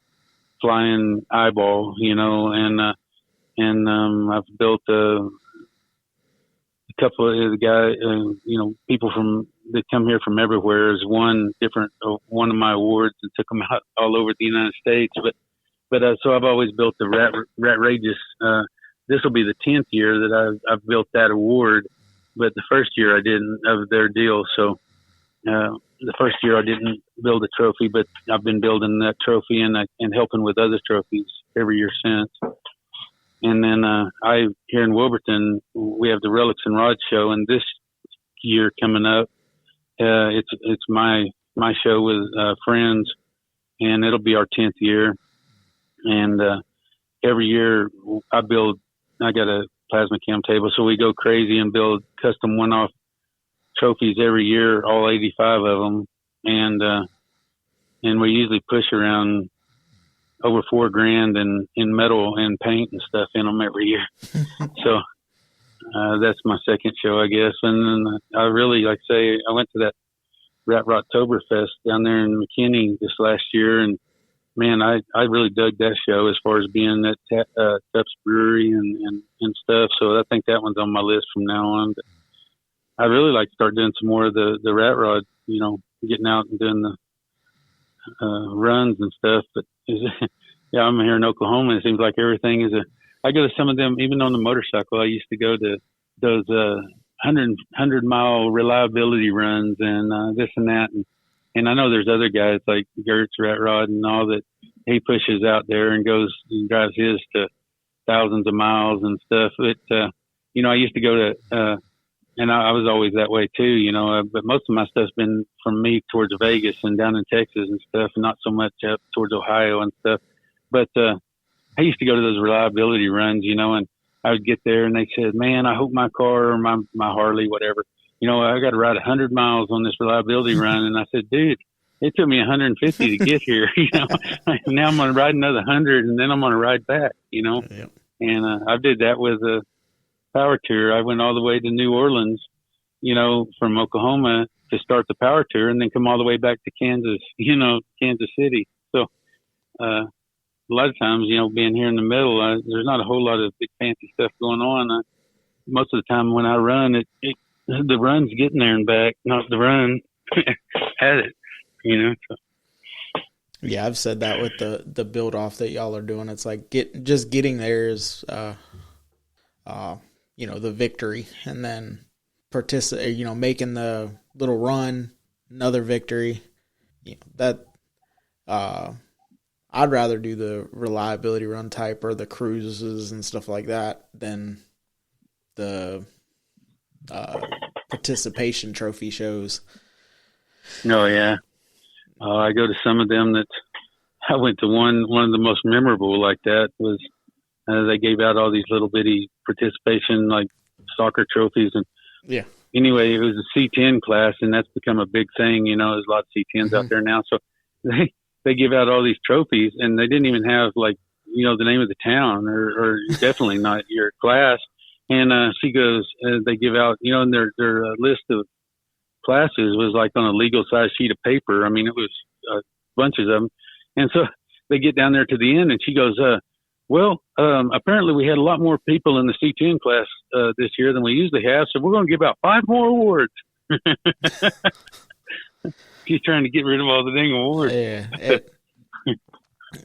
flying eyeball, and I've built a couple of the guys, people that come here from everywhere has won one of my awards and took them out all over the United States. But so I've always built the Rat Rageous. This will be the 10th year that I've built that award, but the first year I didn't of their deal. So, the first year I didn't build a trophy, but I've been building that trophy and helping with other trophies every year since. And then here in Wilburton, we have the Relics and Rods show, and this year coming up, it's my show with friends, and it'll be our 10th year. And every year I got a plasma cam table, so we go crazy and build custom one-off trophies every year, all 85 of them, and we usually push around over $4,000 in metal and paint and stuff in them every year. So that's my second show, I guess. And then I really, like I say, I went to that Rat Rocktoberfest down there in McKinney this last year, and man, I really dug that show as far as being at Tubbs Brewery and stuff. So I think that one's on my list from now on. But I really like to start doing some more of the rat rod, getting out and doing the runs and stuff. But yeah, I'm here in Oklahoma. It seems like everything is I go to some of them, even on the motorcycle. I used to go to those 100-mile reliability runs and this and that. And I know there's other guys like Gertz Rat Rod and all that he pushes out there and goes and drives his to thousands of miles and stuff. But, I used to go to, and I was always that way too, but most of my stuff's been from me towards Vegas and down in Texas and stuff, and not so much up towards Ohio and stuff. But, I used to go to those reliability runs, and I would get there and they said, man, I hope my car or my Harley, whatever, I got to ride 100 miles on this reliability run. And I said, dude, it took me 150 to get here. Now I'm going to ride another 100 and then I'm going to ride back, Yep. And I did that with a power tour. I went all the way to New Orleans, from Oklahoma to start the power tour and then come all the way back to Kansas, Kansas City. So, a lot of times, being here in the middle, there's not a whole lot of big fancy stuff going on. Most of the time when I run, the run's getting there and back, not the run at it, So. Yeah, I've said that with the build off that y'all are doing. It's like getting there is, the victory, and then making the little run, another victory. I'd rather do the reliability run type or the cruises and stuff like that than the participation trophy shows. Oh yeah, I go to some of them that I went to one of the most memorable like that was they gave out all these little bitty participation like soccer trophies and yeah. Anyway, it was a C10 class and that's become a big thing. There's a lot of C10s out there now, so they give out all these trophies and they didn't even have like the name of the town or definitely not your class. And she goes, they give out, and their list of classes was like on a legal size sheet of paper. I mean, it was bunches of them. And so they get down there to the end and she goes, apparently we had a lot more people in the C10 class this year than we usually have. So we're going to give out 5 more awards. She's trying to get rid of all the dang awards. Yeah.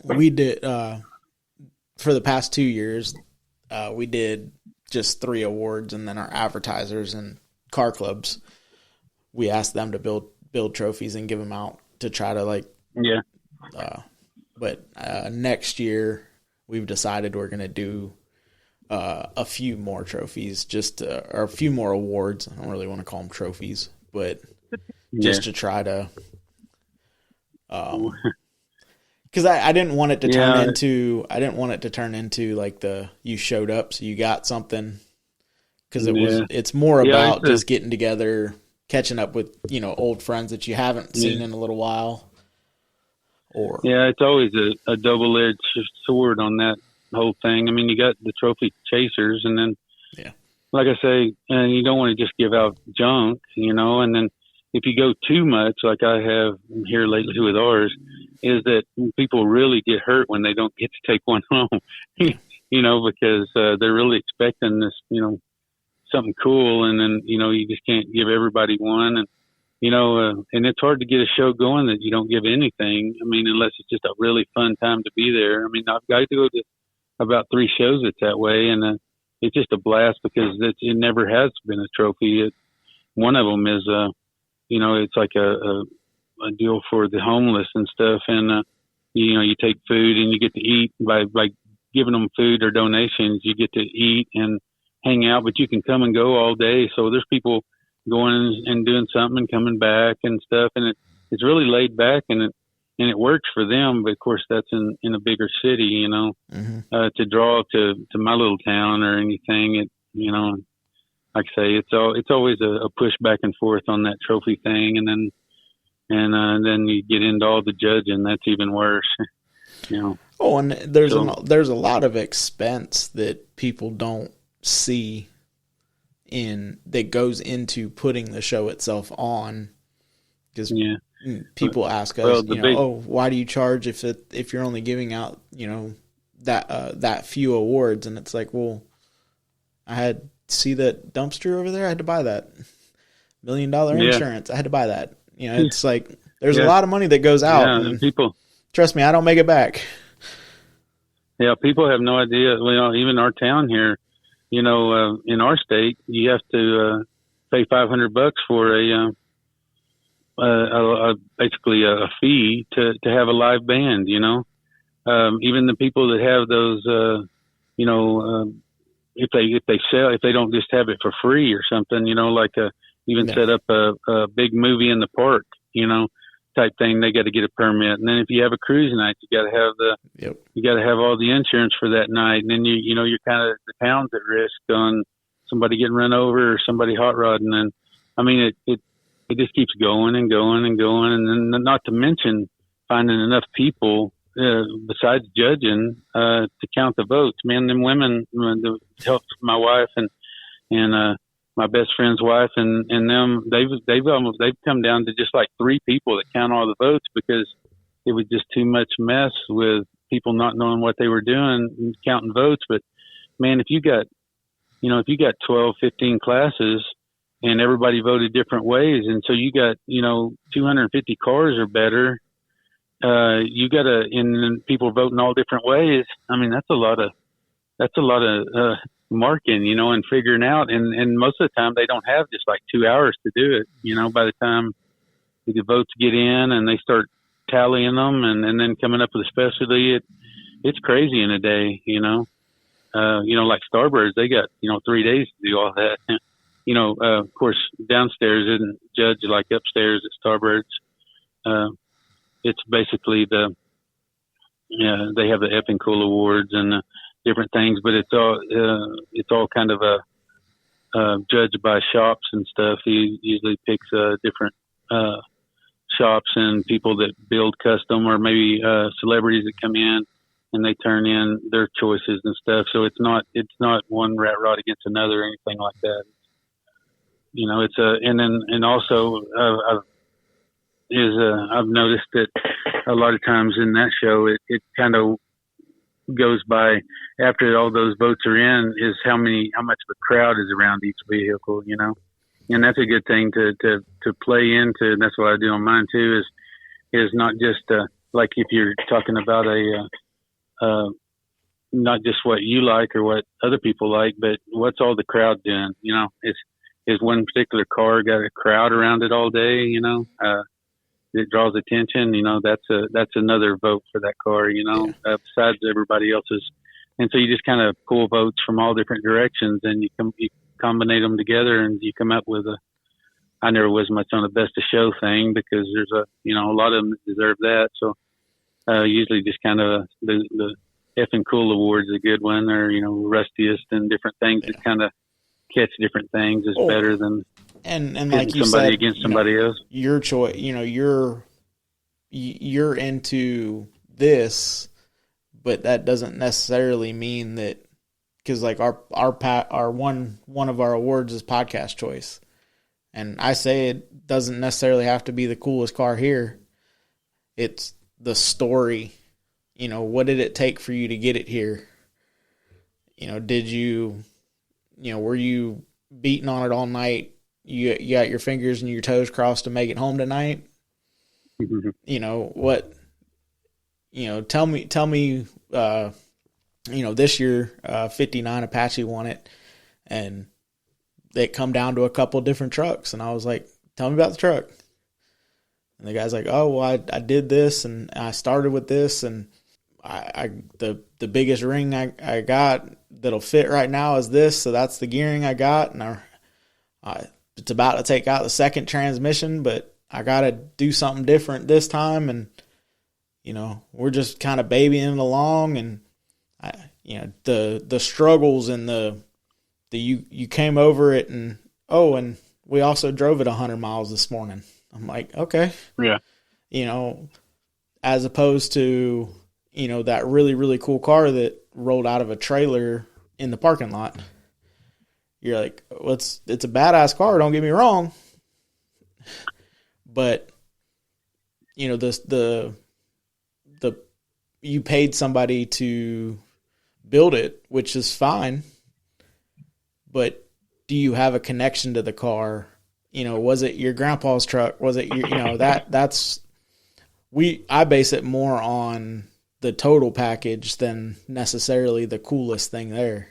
We did, for the past 2 years, we did just 3 awards, and then our advertisers and car clubs, we asked them to build trophies and give them out to try to but next year we've decided we're going to do a few more trophies, or a few more awards. I don't really want to call them trophies, but just to try to, because I didn't want it to turn into like you showed up, so you got something. Because it's more about just getting together, catching up with old friends that you haven't seen in a little while. It's always a double-edged sword on that whole thing. I mean, you got the trophy chasers, and then like I say, you don't want to just give out junk, and then if you go too much, like I have here lately with ours, is that people really get hurt when they don't get to take one home, because they're really expecting this, something cool. And then, you just can't give everybody one. And, and it's hard to get a show going that you don't give anything. I mean, unless it's just a really fun time to be there. I mean, I've got to go to about 3 shows that's that way. And it's just a blast because it never has been a trophy. One of them is, it's like a deal for the homeless and stuff. And, you take food and you get to eat by giving them food or donations. You get to eat and hang out, but you can come and go all day. So there's people going and doing something and coming back and stuff. And it's really laid back and it works for them. But of course that's in a bigger city, to draw to my little town or anything. Like I say, it's always a push back and forth on that trophy thing. And then you get into all the judging. That's even worse, Oh, and there's a lot of expense that people don't see that goes into putting the show itself on. Because people ask us, why do you charge if you're only giving out, that few awards? And it's like, well, see that dumpster over there? I had to buy that. $1 million insurance. I had to buy that. It's like there's a lot of money that goes out. Yeah, and people, trust me, I don't make it back. Yeah, people have no idea. Even our town here, in our state, you have to pay $500 for basically a fee to have a live band. Even the people that have those, if they don't just have it for free or something, set up a big movie in the park, type thing, they got to get a permit. And then if you have a cruise night, you got to have you got to have all the insurance for that night. And then you're kind of, the town's at risk on somebody getting run over or somebody hot rodding. And I mean, it just keeps going and going and going. And then not to mention finding enough people, besides judging, to count the votes. Man, them women, helped my wife and my best friend's wife and them, they've come down to just like 3 people that count all the votes, because it was just too much mess with people not knowing what they were doing and counting votes. But man, if you got 12, 15 classes and everybody voted different ways, and so you got 250 cars or better, you got and people voting all different ways. I mean, that's a lot of marking, and figuring out. And most of the time they don't have just like 2 hours to do it. By the time the votes get in and they start tallying them and then coming up with a specialty, it's crazy in a day, like Starbirds, they got, 3 days to do all that. Of course, downstairs isn't judged like upstairs at Starbirds. It's basically they have the effing cool awards and different things, but it's all kind of judged by shops and stuff. He usually picks different shops and people that build custom, or maybe celebrities that come in and they turn in their choices and stuff. So it's not one rat rod against another or anything like that. I've noticed that a lot of times in that show, it kind of goes by, after all those votes are in, is how much of a crowd is around each vehicle, and that's a good thing to play into. And that's what I do on mine too, is not just like if you're talking about not just what you like or what other people like, but what's all the crowd doing. Is one particular car got a crowd around it all day, it draws attention, that's another vote for that car, besides everybody else's. And so you just kind of pull votes from all different directions, and you combine them together, and you come up with I never was much on the best of show thing, because there's a lot of them that deserve that. So usually just kind of the effing cool awards, a good one, or rustiest and different things that kind of catch different things is better than and like you somebody said, against somebody else. Your choice, you're into this, but that doesn't necessarily mean that, because like our one of our awards is podcast choice, and I say it doesn't necessarily have to be the coolest car here. It's the story. What did it take for you to get it here? Did you, were you beating on it all night? You got your fingers and your toes crossed to make it home tonight? What? Tell me. This year, 59 Apache won it, and they come down to a couple different trucks, and I was like, "Tell me about the truck." And the guy's like, "Oh, well, I did this, and I started with this, and the biggest ring I got that'll fit right now is this, so that's the gearing I got, and it's about to take out the second transmission, but I got to do something different this time." And, we're just kind of babying it along, and the struggles and you came over it, and we also drove it 100 miles this morning. I'm like, okay. Yeah. As opposed to, that really, really cool car that rolled out of a trailer in the parking lot. you're like, well, it's a badass car. Don't get me wrong. But, you know, the you paid somebody to build it, which is fine. But do you have a connection to the car? You know, was it your grandpa's truck? Was it your, you know, I base it more on the total package than necessarily the coolest thing there.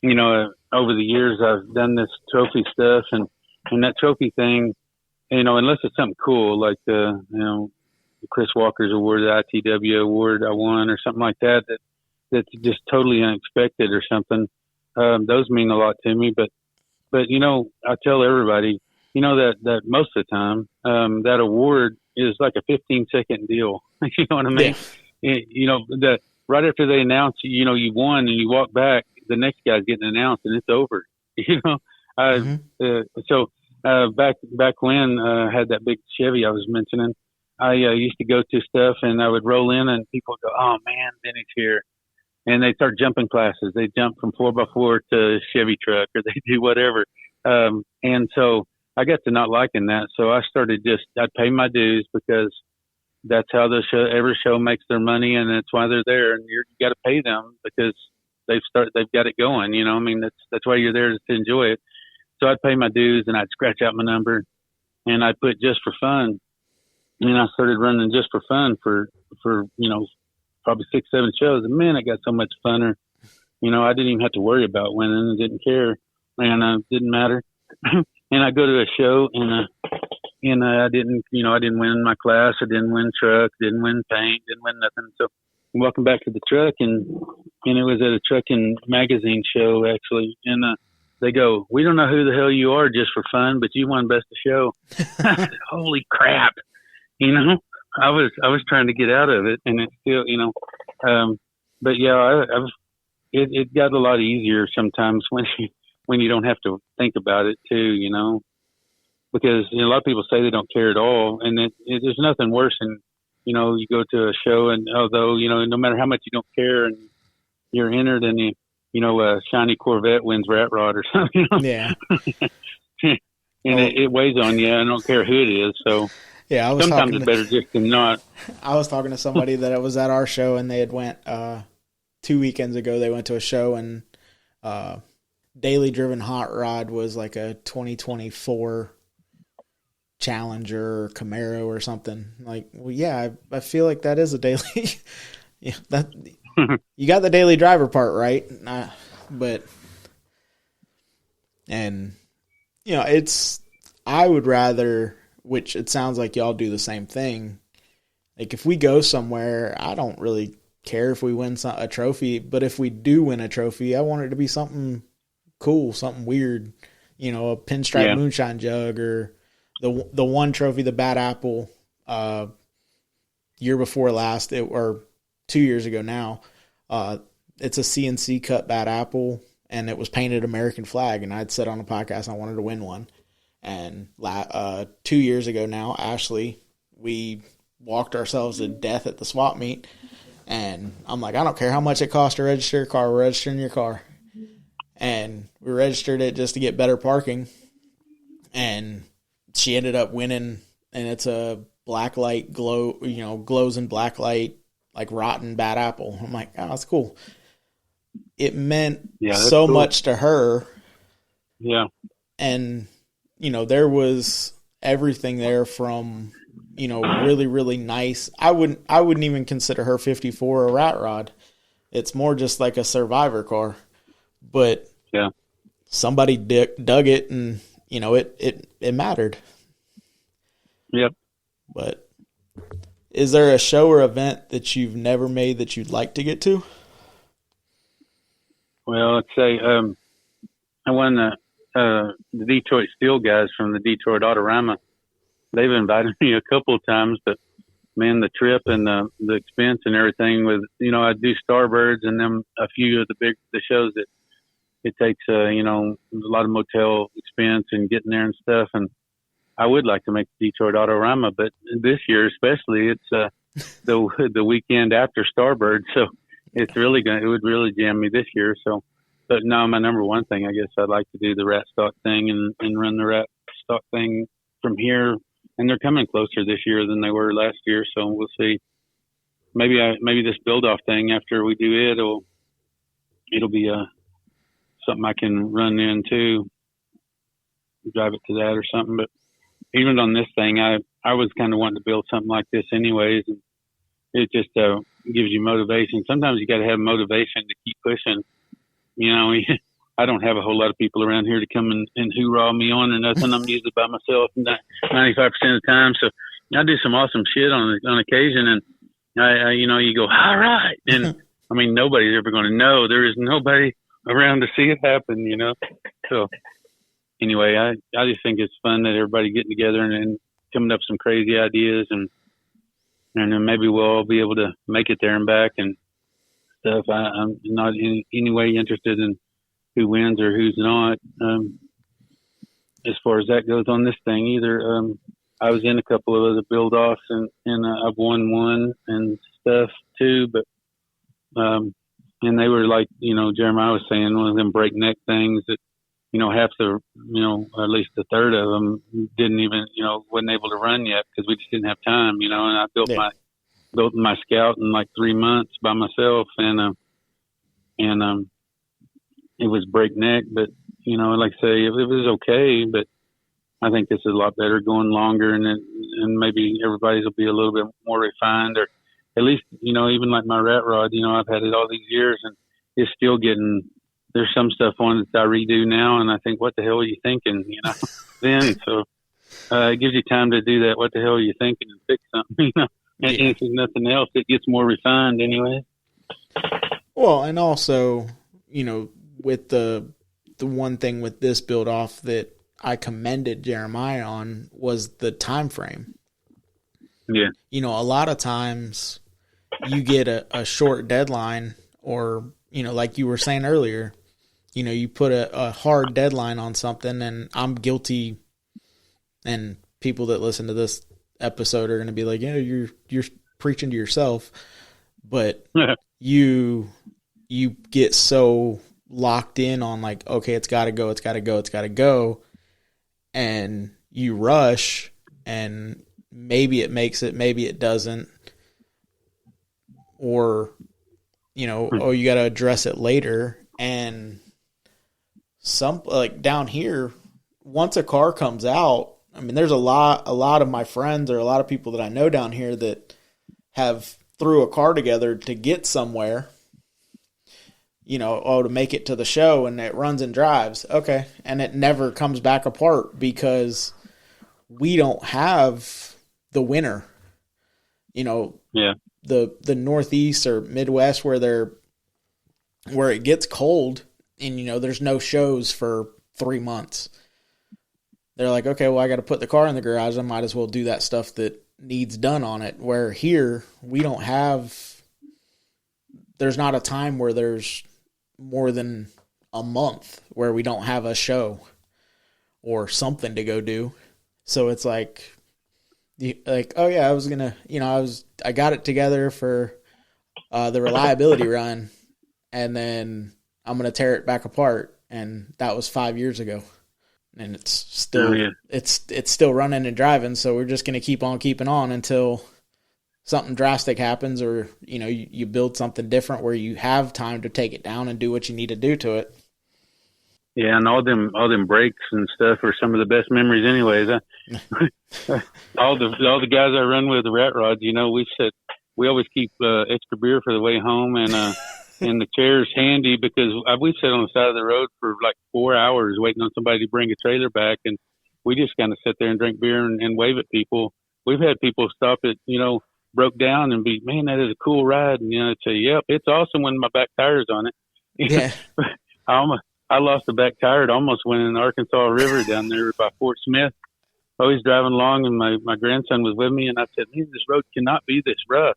You know, over the years, I've done this trophy stuff, and that trophy thing, you know, unless it's something cool, like the Chris Walker's award, the ITW award I won, or something like that's just totally unexpected or something. Those mean a lot to me, but you know, I tell everybody, you know, that most of the time, that award is like a 15-second deal. You know what I mean? Yeah. You know, that right after they announce, you know, you won, and you walk back, the next guy's getting announced, and it's over. You know, so back when I had that big Chevy I was mentioning, I used to go to stuff, and I would roll in, and people would go, "Oh man, Vinny's here," and they start jumping classes. They jump from 4x4 to Chevy truck, or they do whatever. And so I got to not liking that. So I started I'd pay my dues, because that's how every show makes their money, and that's why they're there. And you got to pay them because they've got it going. You know, I mean, that's why you're there, to enjoy it. So I'd pay my dues, and I'd scratch out my number, and I'd put just for fun. And I started running just for fun for you know, probably 6-7 shows. And man, I got so much funner. You know, I didn't even have to worry about winning. I didn't care, and it didn't matter. And I go to a show, and I didn't win my class. I didn't win truck, didn't win paint, didn't win nothing. So I'm walking back to the truck, and it was at a trucking magazine show, actually. And they go, "We don't know who the hell you are, just for fun, but you won best of show." I said, "Holy crap." You know, I was trying to get out of it, and it's still, you know, but yeah, it got a lot easier sometimes when you don't have to think about it too, you know, because, you know, a lot of people say they don't care at all, and there's nothing worse than, you know, you go to a show, and although, you know, no matter how much you don't care, and you're entered, and you know, a shiny Corvette wins Rat Rod or something, you know? Yeah. And it weighs on you. I don't care who it is, so. Yeah, Sometimes it's better just to not. I was talking to somebody that was at our show, and they had went 2 weekends ago. They went to a show, and Daily Driven Hot Rod was like a 2024 Challenger or Camaro or something. Like, well, yeah, I feel like that is a daily. Yeah, that you got the daily driver part right, but and you know, I would rather. Which it sounds like y'all do the same thing. Like, if we go somewhere, I don't really care if we win a trophy, but if we do win a trophy, I want it to be something cool, something weird. You know, a pinstripe moonshine jug, or the one trophy, the Bad Apple, year before last, or 2 years ago now. It's a CNC cut Bad Apple, and it was painted American flag, and I'd said on a podcast I wanted to win one. And 2 years ago now, Ashley, we walked ourselves to death at the swap meet. And I'm like, I don't care how much it costs to register a car. We're registering your car. And we registered it just to get better parking. And she ended up winning. And it's a black light glows in black light, like rotten Bad Apple. I'm like, oh, that's cool. It meant so much to her. Yeah. And you know, there was everything there from, you know, really, really nice. I wouldn't even consider her 54 a rat rod. It's more just like a survivor car. But yeah, somebody dug it, and you know, it mattered. Yep. But is there a show or event that you've never made that you'd like to get to? Well, let's say I won the Detroit Steel guys from the Detroit Autorama. They've invited me a couple of times, but man, the trip and the expense and everything with, you know, I do Starbirds and then a few of the shows that it takes, you know, a lot of motel expense and getting there and stuff. And I would like to make the Detroit Autorama, but this year especially, it's the weekend after Starbird, so it would really jam me this year. So But no, my number one thing, I guess I'd like to do the rat stock thing and run the rat stock thing from here. And they're coming closer this year than they were last year. So we'll see. Maybe this build off thing after we do it, it'll be something I can run into, drive it to that or something. But even on this thing, I was kind of wanting to build something like this anyways. And it just gives you motivation. Sometimes you got to have motivation to keep pushing. You know, I don't have a whole lot of people around here to come and hoorah me on or nothing. I'm usually by myself 95% of the time. So I do some awesome shit on occasion, and I you go, all right. And I mean, nobody's ever going to know. There is nobody around to see it happen, you know? So anyway, I just think it's fun that everybody getting together and coming up with some crazy ideas, and then maybe we'll all be able to make it there and back and stuff. I'm not in any way interested in who wins or who's not. As far as that goes on this thing either. I was in a couple of other build offs and I've won one and stuff too, but, and they were like, you know, Jeremiah was saying, one of them breakneck things that, you know, half the, you know, at least a third of them didn't even, you know, wasn't able to run yet because we just didn't have time, you know, and I built my Scout in like 3 months by myself, and it was breakneck, but you know, like I say, it was okay, but I think this is a lot better going longer, and maybe everybody's will be a little bit more refined, or at least, you know, even like my rat rod, you know, I've had it all these years and it's still getting, there's some stuff on it that I redo now, and I think, what the hell are you thinking, you know, then, so it gives you time to do that, what the hell are you thinking, and fix something, you know. And if there's nothing else, it gets more refined anyway. Well, and also, you know, with the one thing with this build off that I commended Jeremiah on was the time frame. Yeah. You know, a lot of times you get a short deadline, or, you know, like you were saying earlier, you know, you put a hard deadline on something, and I'm guilty, and people that listen to this episode are going to be like, yeah, you're preaching to yourself, but you get so locked in on like, okay, it's got to go, and you rush, and maybe it makes it, maybe it doesn't, or, you know, oh, you got to address it later. And some, like down here, once a car comes out, I mean, there's a lot of my friends, or a lot of people that I know down here that have threw a car together to get somewhere, you know, to make it to the show, and it runs and drives. Okay. And it never comes back apart because we don't have the winter, you know, the Northeast or Midwest where it gets cold, and, you know, there's no shows for 3 months. They're like, okay, well, I got to put the car in the garage. I might as well do that stuff that needs done on it. Where here, we don't have, there's not a time where there's more than a month where we don't have a show or something to go do. So it's like, oh yeah, I was going to, you know, I got it together for the reliability run, and then I'm going to tear it back apart. And that was 5 years ago. And it's still it's still running and driving, so we're just going to keep on keeping on until something drastic happens, or, you know, you build something different where you have time to take it down and do what you need to do to it. Yeah, and all them breaks and stuff are some of the best memories, anyways. all the guys I run with the rat rods, you know, we always keep extra beer for the way home, and and the chair's handy because we sit on the side of the road for like 4 hours waiting on somebody to bring a trailer back, and we just kind of sit there and drink beer and wave at people. We've had people stop at, you know, broke down and be, man, that is a cool ride, and, you know, I'd say, yep, it's awesome when my back tire's on it. Yeah. I lost the back tire. It almost went in the Arkansas River down there by Fort Smith. I was driving along, and my grandson was with me, and I said, man, this road cannot be this rough.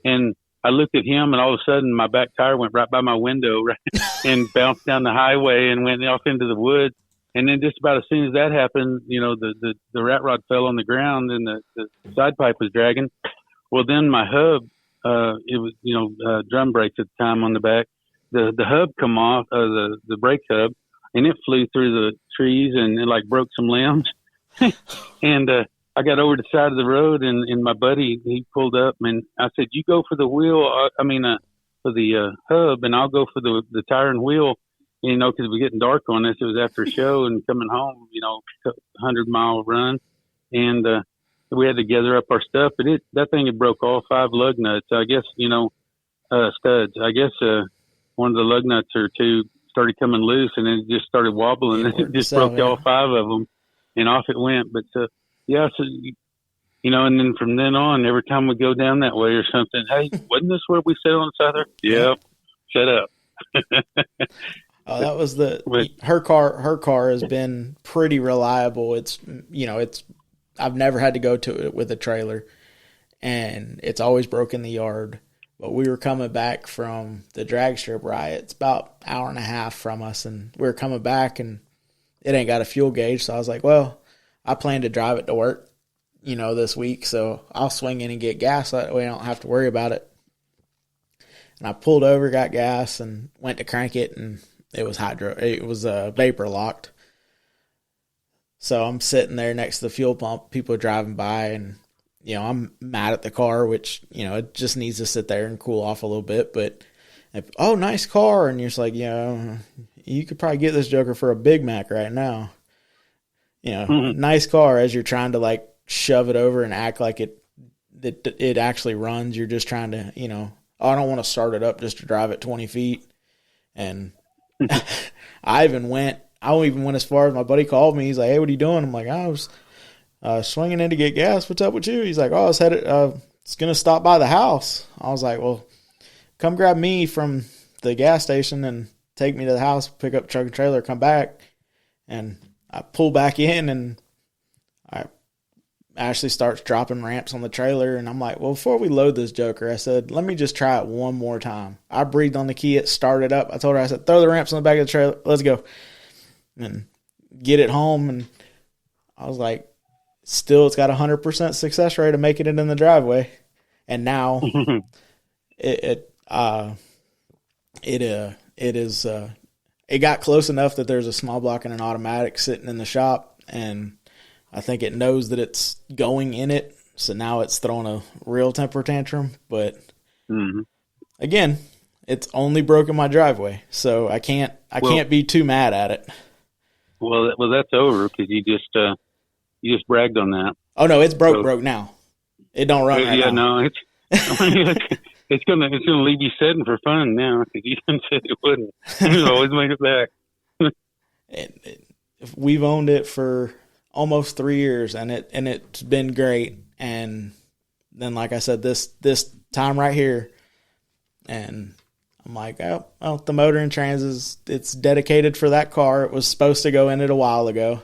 And I looked at him, and all of a sudden my back tire went right by my window, right, and bounced down the highway and went off into the woods. And then just about as soon as that happened, you know, the rat rod fell on the ground, and the side pipe was dragging. Well, then my hub, it was, you know, drum brakes at the time on the back. the hub come off, the brake hub, and it flew through the trees and it like broke some limbs. And I got over the side of the road, and my buddy, he pulled up, and I said, "You go for the wheel, for the hub, and I'll go for the tire and wheel." You know, because it was getting dark on us. It was after a show and coming home, you know, 100-mile run, and we had to gather up our stuff. But that thing had broke all 5 lug nuts. I guess, you know, studs. I guess one of the lug nuts or two started coming loose, and it just started wobbling, and it just broke all 5 of them, and off it went. But yeah, so you know, and then from then on, every time we go down that way or something, hey, wasn't this where we sat on the side? Yeah, shut up. Oh, that was her car. Her car has been pretty reliable. It's, you know, I've never had to go to it with a trailer, and it's always broken the yard. But we were coming back from the drag strip riot. It's about an hour and a half from us, and we were coming back, and it ain't got a fuel gauge. So I was like, well, I plan to drive it to work, you know, this week, so I'll swing in and get gas. That way I don't have to worry about it. And I pulled over, got gas, and went to crank it, and it was vapor locked. So I'm sitting there next to the fuel pump, people are driving by, and, you know, I'm mad at the car, which, you know, it just needs to sit there and cool off a little bit. But, oh, nice car. And you're just like, you know, you could probably get this joker for a Big Mac right now. You know, nice car, as you're trying to like shove it over and act like it actually runs. You're just trying to, you know, I don't want to start it up just to drive it 20 feet. And I even went as far as my buddy called me. He's like, "Hey, what are you doing?" I'm like, "I was swinging in to get gas. What's up with you?" He's like, "Oh, I was headed, it's going to stop by the house." I was like, "Well, come grab me from the gas station and take me to the house, pick up truck and trailer, come back." And I pull back in, and Ashley starts dropping ramps on the trailer, and I'm like, well, before we load this joker, I said, let me just try it one more time. I breathed on the key, it started up. I told her, I said, throw the ramps on the back of the trailer, let's go. And get it home, and I was like, still, it's got 100% success rate of making it in the driveway. And now it got close enough that there's a small block and an automatic sitting in the shop, and I think it knows that it's going in it, so now it's throwing a real temper tantrum. But again, it's only broken my driveway, so I can't be too mad at it. Well, that's over because you just bragged on that. Oh no, it's broke now. It don't run right now. Yeah, no, it's gonna leave you sitting for fun now because you didn't say it wouldn't. You always make it back. We've owned it for almost 3 years, and it's been great. And then, like I said, this time right here, and I'm like, oh, well, the motor and trans it's dedicated for that car. It was supposed to go in it a while ago.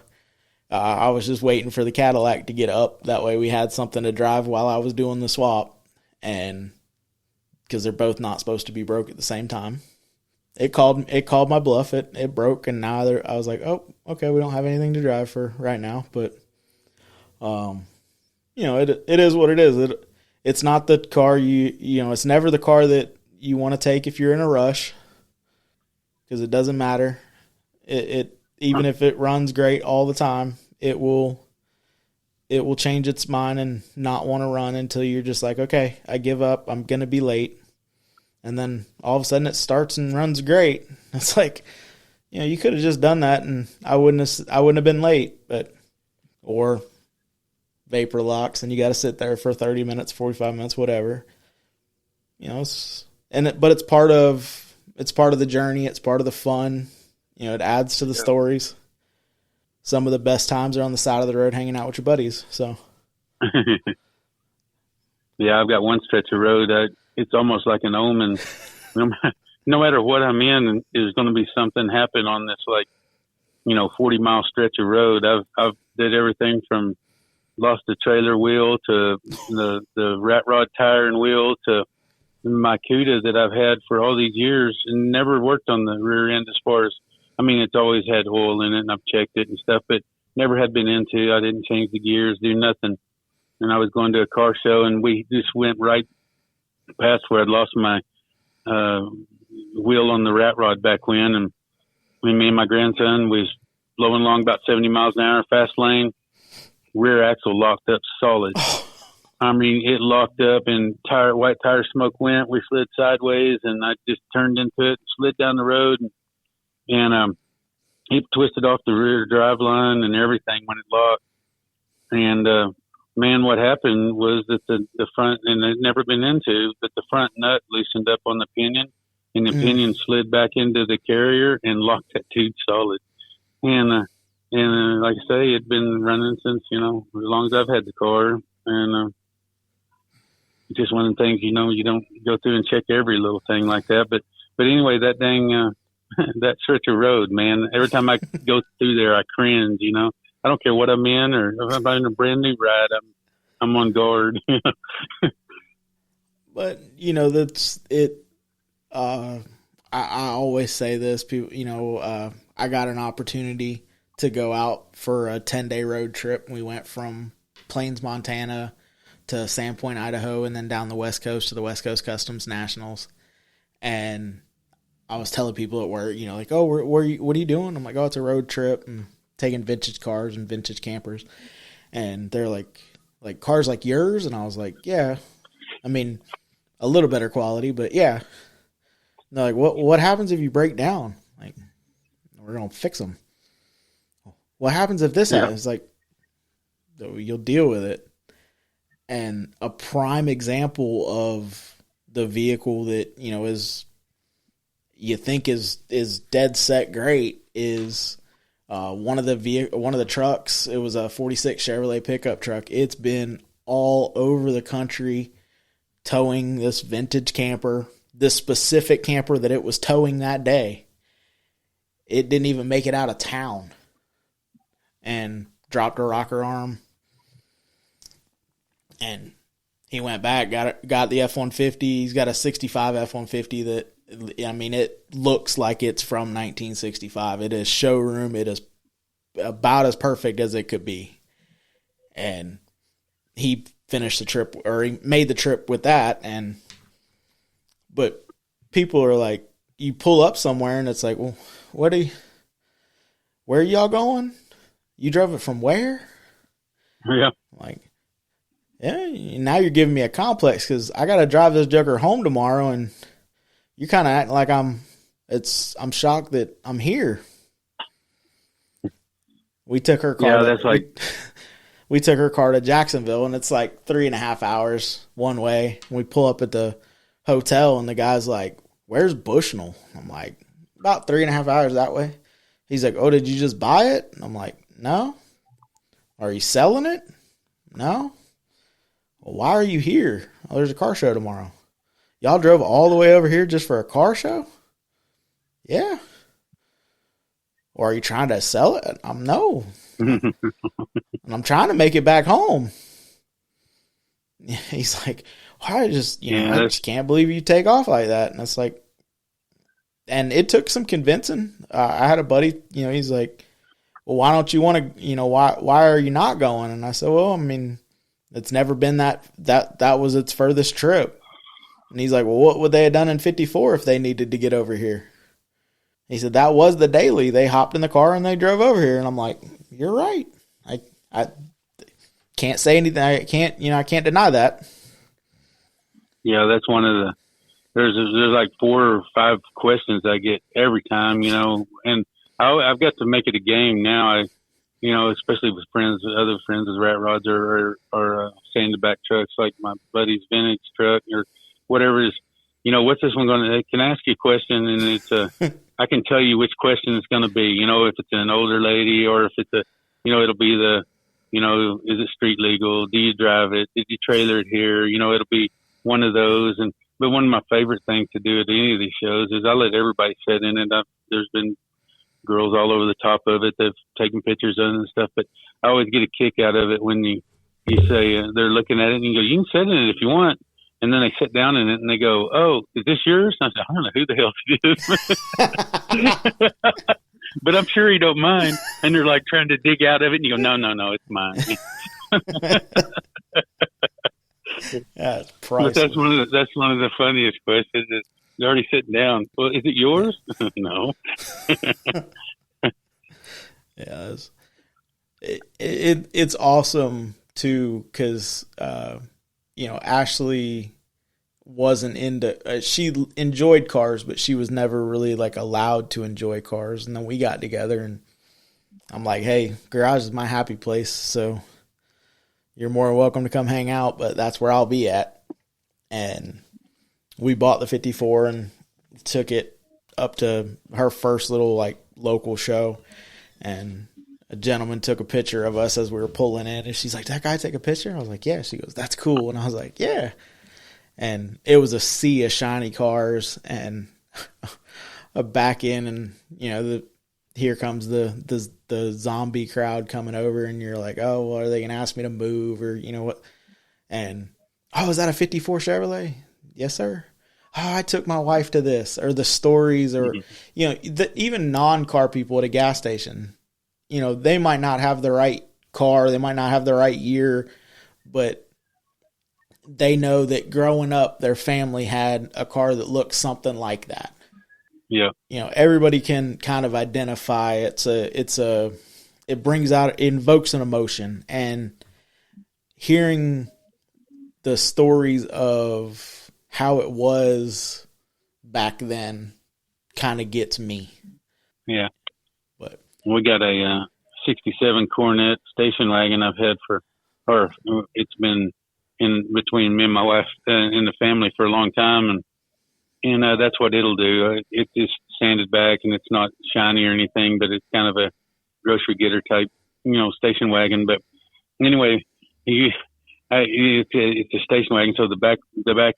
I was just waiting for the Cadillac to get up. That way we had something to drive while I was doing the swap. And because they're both not supposed to be broke at the same time. It called my bluff. It broke, and now I was like, oh, okay, we don't have anything to drive for right now. But, you know, it is what it is. It's not the car you know, it's never the car that you want to take if you're in a rush, because it doesn't matter. Even if it runs great all the time, it will change its mind and not want to run until you're just like, okay, I give up. I'm going to be late. And then all of a sudden it starts and runs great. It's like, you know, you could have just done that and I wouldn't have been late. Or vapor locks and you got to sit there for 30 minutes, 45 minutes, whatever. You know, but it's part of the journey. It's part of the fun. You know, it adds to the stories. Some of the best times are on the side of the road hanging out with your buddies. So, yeah, I've got one stretch of road. It's almost like an omen. No matter what I'm in, there's going to be something happen on this, 40-mile stretch of road. I've did everything from lost the trailer wheel to the rat rod tire and wheel to my CUDA that I've had for all these years and never worked on the rear end as far as, it's always had oil in it and I've checked it and stuff, but never had been into. I didn't change the gears, do nothing. And I was going to a car show and we just went right past where I'd lost my wheel on the rat rod back when, and me and my grandson was blowing along about 70 miles an hour, fast lane. Rear axle locked up solid. I mean, it locked up, and white tire smoke went. We slid sideways, and I just turned into it, slid down the road, and it twisted off the rear drive line and everything when it locked. And man, what happened was that the front, and it's never been into, but the front nut loosened up on the pinion, and the pinion slid back into the carrier and locked that dude solid. And like I say, it'd been running since, as long as I've had the car. And it's just one of the things, you don't go through and check every little thing like that. But anyway, that dang, that stretch of road, man, every time I go through there, I cringe, I don't care what I'm in, or if I'm in a brand new ride, I'm on guard. But, that's it. I always say this, people, I got an opportunity to go out for a 10-day road trip. We went from Plains, Montana to Sandpoint, Idaho, and then down the West Coast to the West Coast Customs Nationals. And I was telling people at work, like, oh, what are you doing? I'm like, oh, it's a road trip and taking vintage cars and vintage campers. And they're like cars like yours? And I was like, yeah. I mean, a little better quality, but yeah. And they're like, what happens if you break down? Like, we're going to fix them. What happens if this happens? Like, you'll deal with it. And a prime example of the vehicle that, is you think is dead set great is one of the trucks. It was a 46 Chevrolet pickup truck. It's been all over the country towing this vintage camper, this specific camper that it was towing that day. It didn't even make it out of town and dropped a rocker arm. And he went back, got the F-150. He's got a 65 F-150 that, it looks like it's from 1965. It is showroom. It is about as perfect as it could be. And he finished the trip, or he made the trip with that. But people are like, you pull up somewhere and it's like, well, where are y'all going? You drove it from where? Yeah. Like, yeah, now you're giving me a complex because I got to drive this jugger home tomorrow, and you kind of act like I'm shocked that I'm here. We took her car. Yeah, that's like we took her car to Jacksonville, and it's like 3.5 hours one way. We pull up at the hotel, and the guy's like, "Where's Bushnell?" I'm like, "About 3.5 hours that way." He's like, "Oh, did you just buy it?" And I'm like, "No." "Are you selling it?" "No." "Well, why are you here?" "Oh, there's a car show tomorrow." "Y'all drove all the way over here just for a car show?" "Yeah." "Or are you trying to sell it?" "No." "And I'm trying to make it back home." He's like, I just can't believe you take off like that. And it's like, and it took some convincing. I had a buddy, he's like, "Well, why don't you want to, why are you not going?" And I said, "Well, it's never been that was its furthest trip." And he's like, "Well, what would they have done in 54 if they needed to get over here?" He said, "That was the daily. They hopped in the car and they drove over here." And I'm like, "You're right. I can't say anything. I can't deny that." Yeah, that's one of the, there's like 4 or 5 questions I get every time, and I've got to make it a game now. Especially with other friends with rat rods or sand back trucks, like my buddy's vintage truck or whatever it is. What's this one going to, can I ask you a question? And it's I can tell you which question it's going to be, if it's an older lady or if it's it'll be the, is it street legal? Do you drive it? Did you trailer it here? It'll be one of those. But one of my favorite things to do at any of these shows is I let everybody sit in it. There's been girls all over the top of it that've taken pictures of it and stuff, but I always get a kick out of it when you say they're looking at it and you go, "You can sit in it if you want." And then they sit down in it and they go, "Oh, is this yours?" And I said, "I don't know who the hell it is." But I'm sure he don't mind. And they're like trying to dig out of it and you go, no, it's mine. That's priceless. But that's one of the funniest questions is, You're already sitting down. Well, is it yours? No. Yeah, it's awesome too, because Ashley wasn't into. She enjoyed cars, but she was never really like allowed to enjoy cars. And then we got together, and I'm like, "Hey, garage is my happy place, so you're more than welcome to come hang out, but that's where I'll be at." And we bought the 54 and took it up to her first little like local show, and a gentleman took a picture of us as we were pulling in, and she's like, "That guy take a picture?" I was like, "Yeah." She goes, "That's cool." And I was like, "Yeah." And it was a sea of shiny cars and a back end, and here comes the zombie crowd coming over, and you're like, "Oh, well, are they gonna ask me to move, or what?" And, "Oh, is that a 54 Chevrolet?" "Yes, sir." "Oh, I took my wife to this," or the stories, or even non-car people at a gas station. They might not have the right car, they might not have the right year, but they know that growing up, their family had a car that looked something like that. Yeah. Everybody can kind of identify. It invokes an emotion, and hearing the stories of how it was back then kind of gets me. Yeah. But we got a 67 Coronet station wagon I've had it's been in between me and my wife in the family for a long time, and that's what it'll do. It's just sanded back, and it's not shiny or anything, but it's kind of a grocery getter type, station wagon. But anyway, it's a station wagon, so the back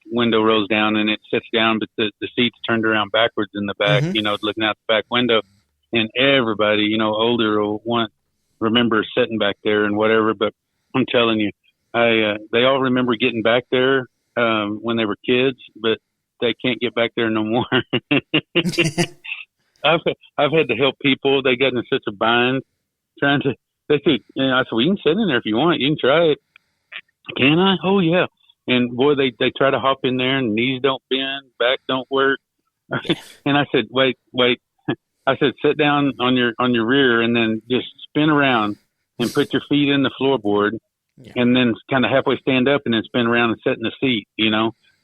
window rolls down and it sits down, but the seat's turned around backwards in the back, looking out the back window. And everybody, older will remember sitting back there and whatever. But I'm telling you, they all remember getting back there when they were kids, but they can't get back there no more. I've had to help people. They got in such a bind trying to. They said, I said, "Well, you can sit in there if you want. You can try it." "Can I?" "Oh yeah." And boy, they try to hop in there, and knees don't bend, back don't work. And I said, "Wait." I said, "Sit down on your rear, and then just spin around and put your feet in the floorboard, and then kind of halfway stand up, and then spin around and sit in the seat,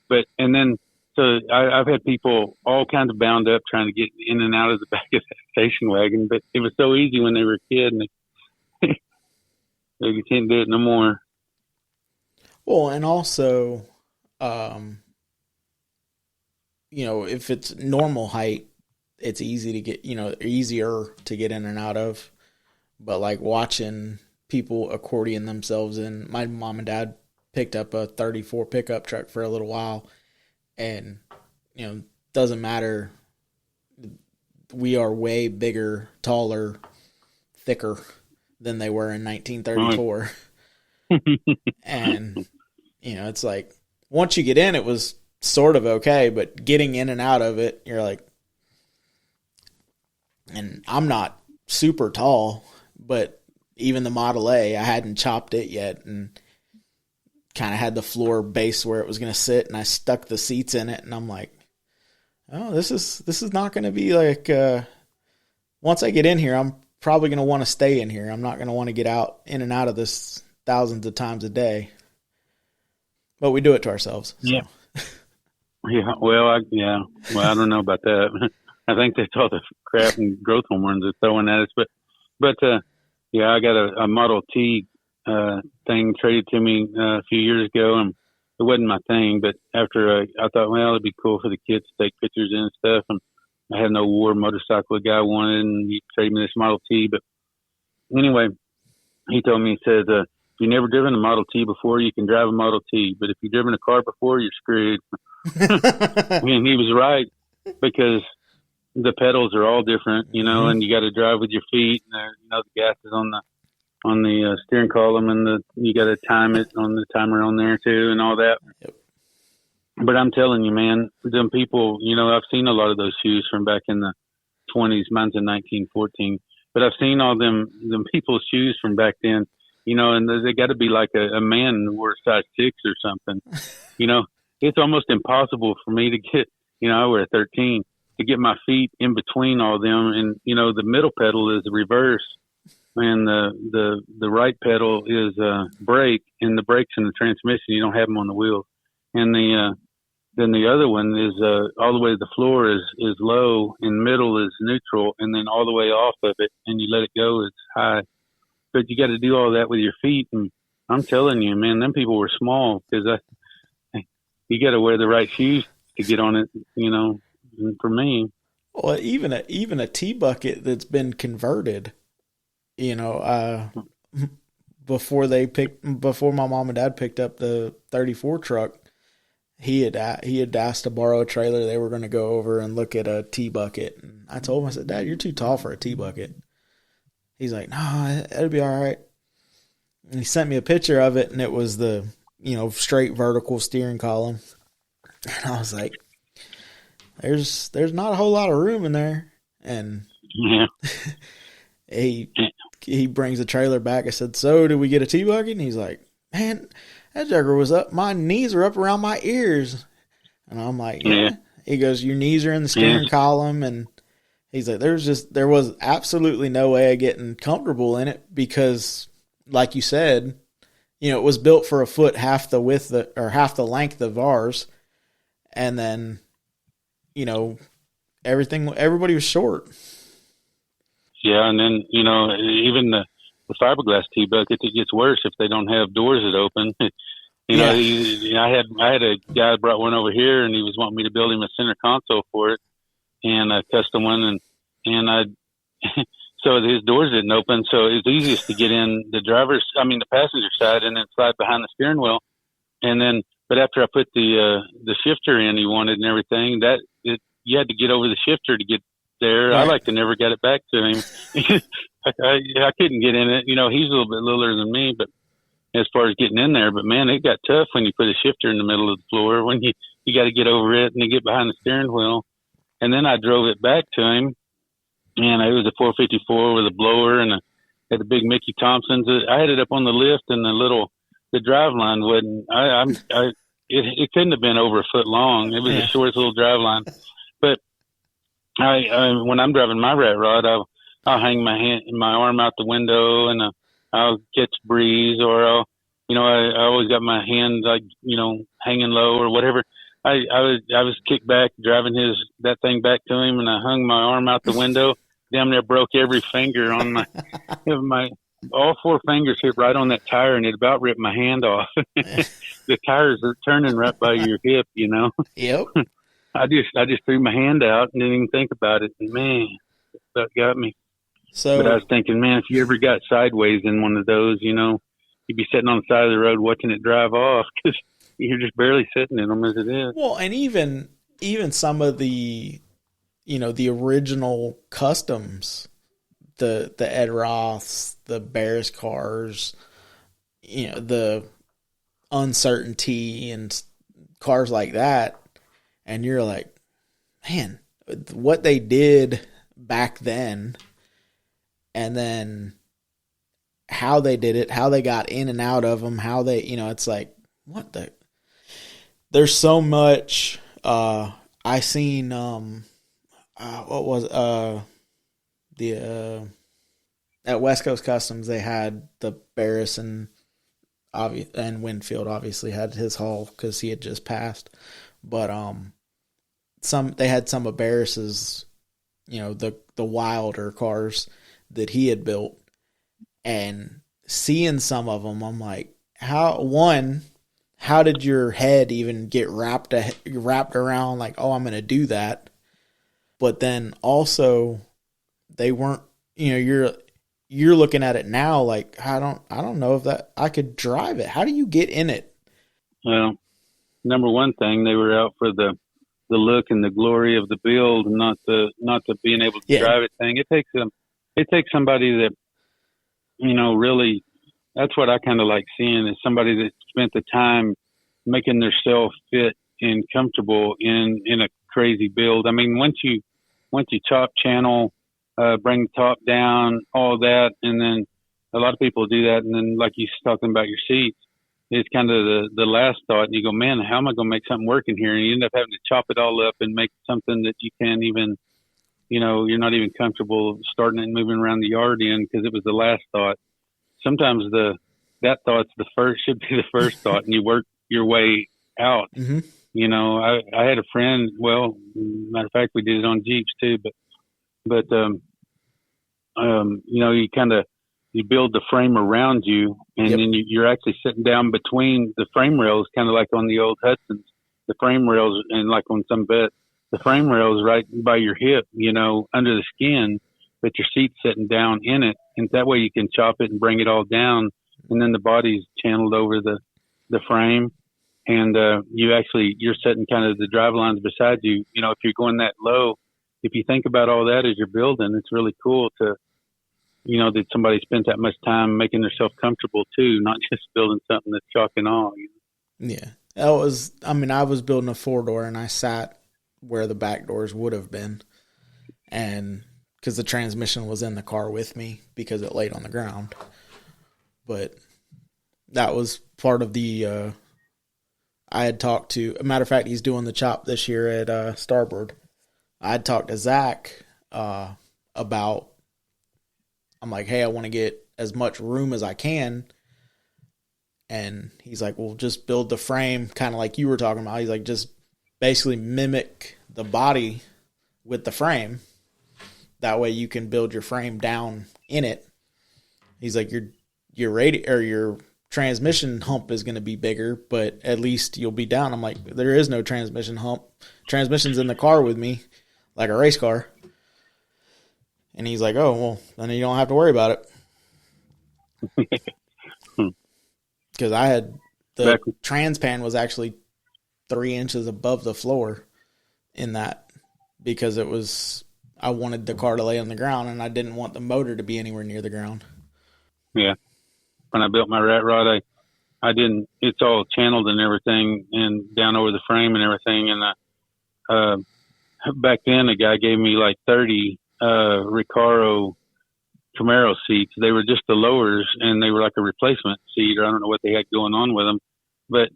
But and then so I've had people all kinds of bound up trying to get in and out of the back of that station wagon, but it was so easy when they were a kid, and they can't do it no more. Well, and also, if it's normal height, it's easy to get, easier to get in and out of. But like watching people accordion themselves in, my mom and dad picked up a 34 pickup truck for a little while, and, doesn't matter. We are way bigger, taller, thicker than they were in 1934. And, it's like, once you get in, it was sort of okay, but getting in and out of it, you're like, and I'm not super tall, but even the Model A, I hadn't chopped it yet, and kind of had the floor base where it was going to sit, and I stuck the seats in it, and I'm like, oh, this is not going to be like, once I get in here, I'm probably going to want to stay in here. I'm not going to want to get in and out of this thousands of times a day. But we do it to ourselves. So. Yeah. Yeah. Well, I don't know about that. I think that's all the crap and growth hormones are throwing at us. But I got a Model T thing traded to me a few years ago, and it wasn't my thing. But after I thought, well, it'd be cool for the kids to take pictures in and stuff. And I had an old war motorcycle a guy wanted, and he traded me this Model T. But anyway, he told me, he says, if you've never driven a Model T before, you can drive a Model T. But if you've driven a car before, you're screwed. And he was right, because the pedals are all different, and you got to drive with your feet. And the gas is on the steering column, and you got to time it on the timer on there too, and all that. Yep. But I'm telling you, man, them people, I've seen a lot of those shoes from back in the 20s. Mine's in 1914, but I've seen all them people's shoes from back then, and they got to be like a man who wore a size 6 or something. It's almost impossible for me to get I wear a 13 to get my feet in between all them. And, the middle pedal is the reverse, and the right pedal is brake, and the brakes in the transmission, you don't have them on the wheels. And then the other one is all the way to the floor is low, and middle is neutral, and then all the way off of it, and you let it go, it's high. But you got to do all that with your feet. And I'm telling you, man, them people were small, because you got to wear the right shoes to get on it, and for me. Well, even a T-bucket that's been converted, before my mom and dad picked up the 34 truck, he had asked to borrow a trailer. They were going to go over and look at a T-bucket. And I told him, I said, Dad, you're too tall for a T-bucket. He's like, no, it'll be all right. And he sent me a picture of it, and it was the, straight vertical steering column. And I was like, there's not a whole lot of room in there. And yeah. he brings the trailer back. I said, so did we get a T-bucket? And he's like, man, that jugger was up. My knees are up around my ears. And I'm like, yeah. He goes, your knees are in the steering column. And he's like, there was absolutely no way of getting comfortable in it, because like you said, it was built for a foot half the width or half the length of ours. And then, everybody was short. Yeah. And then, even the fiberglass T-bucket, it gets worse if they don't have doors that open. I had a guy brought one over here, and he was wanting me to build him a center console for it, and a custom one, and I so his doors didn't open, so it was easiest to get in the passenger side, and then slide behind the steering wheel, but after I put the shifter in he wanted and everything, you had to get over the shifter to get there. Right. I never got it back to him. I couldn't get in it. He's a little bit littler than me, but as far as getting in there, but man, it got tough when you put a shifter in the middle of the floor, when you got to get over it and then get behind the steering wheel. And then I drove it back to him, and it was a 454 with a blower, and had the big Mickey Thompsons. I had it up on the lift, and the drive line wasn't, it couldn't have been over a foot long. It was the shortest little drive line. But when I'm driving my rat rod, I'll hang my arm out the window, and I'll catch breeze, or I always got my hand hanging low or whatever. I was kicked back driving that thing back to him, and I hung my arm out the window. Damn near broke every finger on my all four fingers hit right on that tire, and it about ripped my hand off. The tires are turning right by your hip, Yep. I just threw my hand out and didn't even think about it, and man, that got me. But I was thinking, man, if you ever got sideways in one of those, you'd be sitting on the side of the road watching it drive off, because you're just barely sitting in them as it is. Well, and even some of the, the original customs, the Ed Roths, the Barris cars, the Uncertainty and cars like that, and you're like, man, what they did back then, and then how they did it, how they got in and out of them, how they, it's like, what the, there's so much. I seen, what was, at West Coast Customs, they had the Barris, and Winfield obviously had his haul because he had just passed. But they had some of Barris's, the wilder cars that he had built, and seeing some of them, I'm like, how did your head even get wrapped around like, oh, I'm going to do that? But then also they weren't, you're looking at it now like, I don't know if that I could drive it. How do you get in it? Well, number one thing, they were out for the look and the glory of the build, and not the being able to drive it thing. It takes somebody that, really, that's what I kind of like seeing, is somebody that spent the time making themselves fit and comfortable in a crazy build. I mean, once you top channel, bring the top down, all that, and then a lot of people do that, and then like you're talking about your seats, it's kind of the last thought, and you go, man, how am I going to make something work in here? And you end up having to chop it all up and make something that you can't even, you're not even comfortable starting it and moving around the yard in, because it was the last thought. Sometimes that thought's should be the first thought, and you work your way out. Mm-hmm. I had a friend, well, matter of fact, we did it on Jeeps too, but you build the frame around you, and yep. then you're actually sitting down between the frame rails, kind of like on the old Hudsons, the frame rails, and like on some vets, the frame rails right by your hip, under the skin, but your seat's sitting down in it. And that way you can chop it and bring it all down. And then the body's channeled over the frame. And, you're setting kind of the drive lines beside you. If you're going that low, if you think about all that as you're building, it's really cool to, that somebody spent that much time making themselves comfortable too, not just building something that's chalk and all. Yeah. I was building a 4-door, and I sat where the back doors would have been. And because the transmission was in the car with me because it laid on the ground. But that was part of the, I had talked to, a matter of fact, he's doing the chop this year at Starboard. I had talked to Zach about, I'm like, hey, I want to get as much room as I can. And he's like, well, just build the frame kind of like you were talking about. He's like, just basically mimic the body with the frame. That way you can build your frame down in it. He's like, your transmission hump is going to be bigger, but at least you'll be down. I'm like, there is no transmission hump. Transmission's in the car with me, like a race car. And he's like, oh, well, then you don't have to worry about it. Because I had the transpan was actually 3 inches above the floor in that, because I wanted the car to lay on the ground, and I didn't want the motor to be anywhere near the ground. Yeah. When I built my rat rod, I didn't, it's all channeled and everything and down over the frame and everything. And back then a guy gave me like 30 Recaro Camaro seats. They were just the lowers, and they were like a replacement seat, or I don't know what they had going on with them. But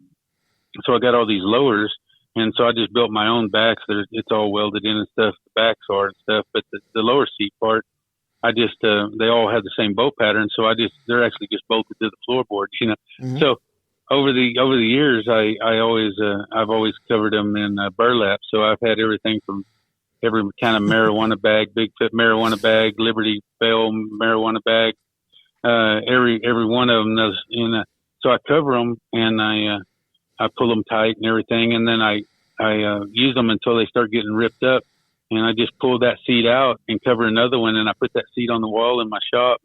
so I got all these lowers, and so I just built my own backs. It's all welded in and stuff. The backs are and stuff, but the lower seat part, I just they all have the same bolt pattern, so they're actually just bolted to the floorboard, Mm-hmm. So over the years, I've always covered them in burlap. So I've had everything from every kind of marijuana bag, Bigfoot marijuana bag, Liberty Bell marijuana bag, every one of them. So I cover them, and I pull them tight and everything, and then I use them until they start getting ripped up, and I just pull that seat out and cover another one, and I put that seat on the wall in my shop.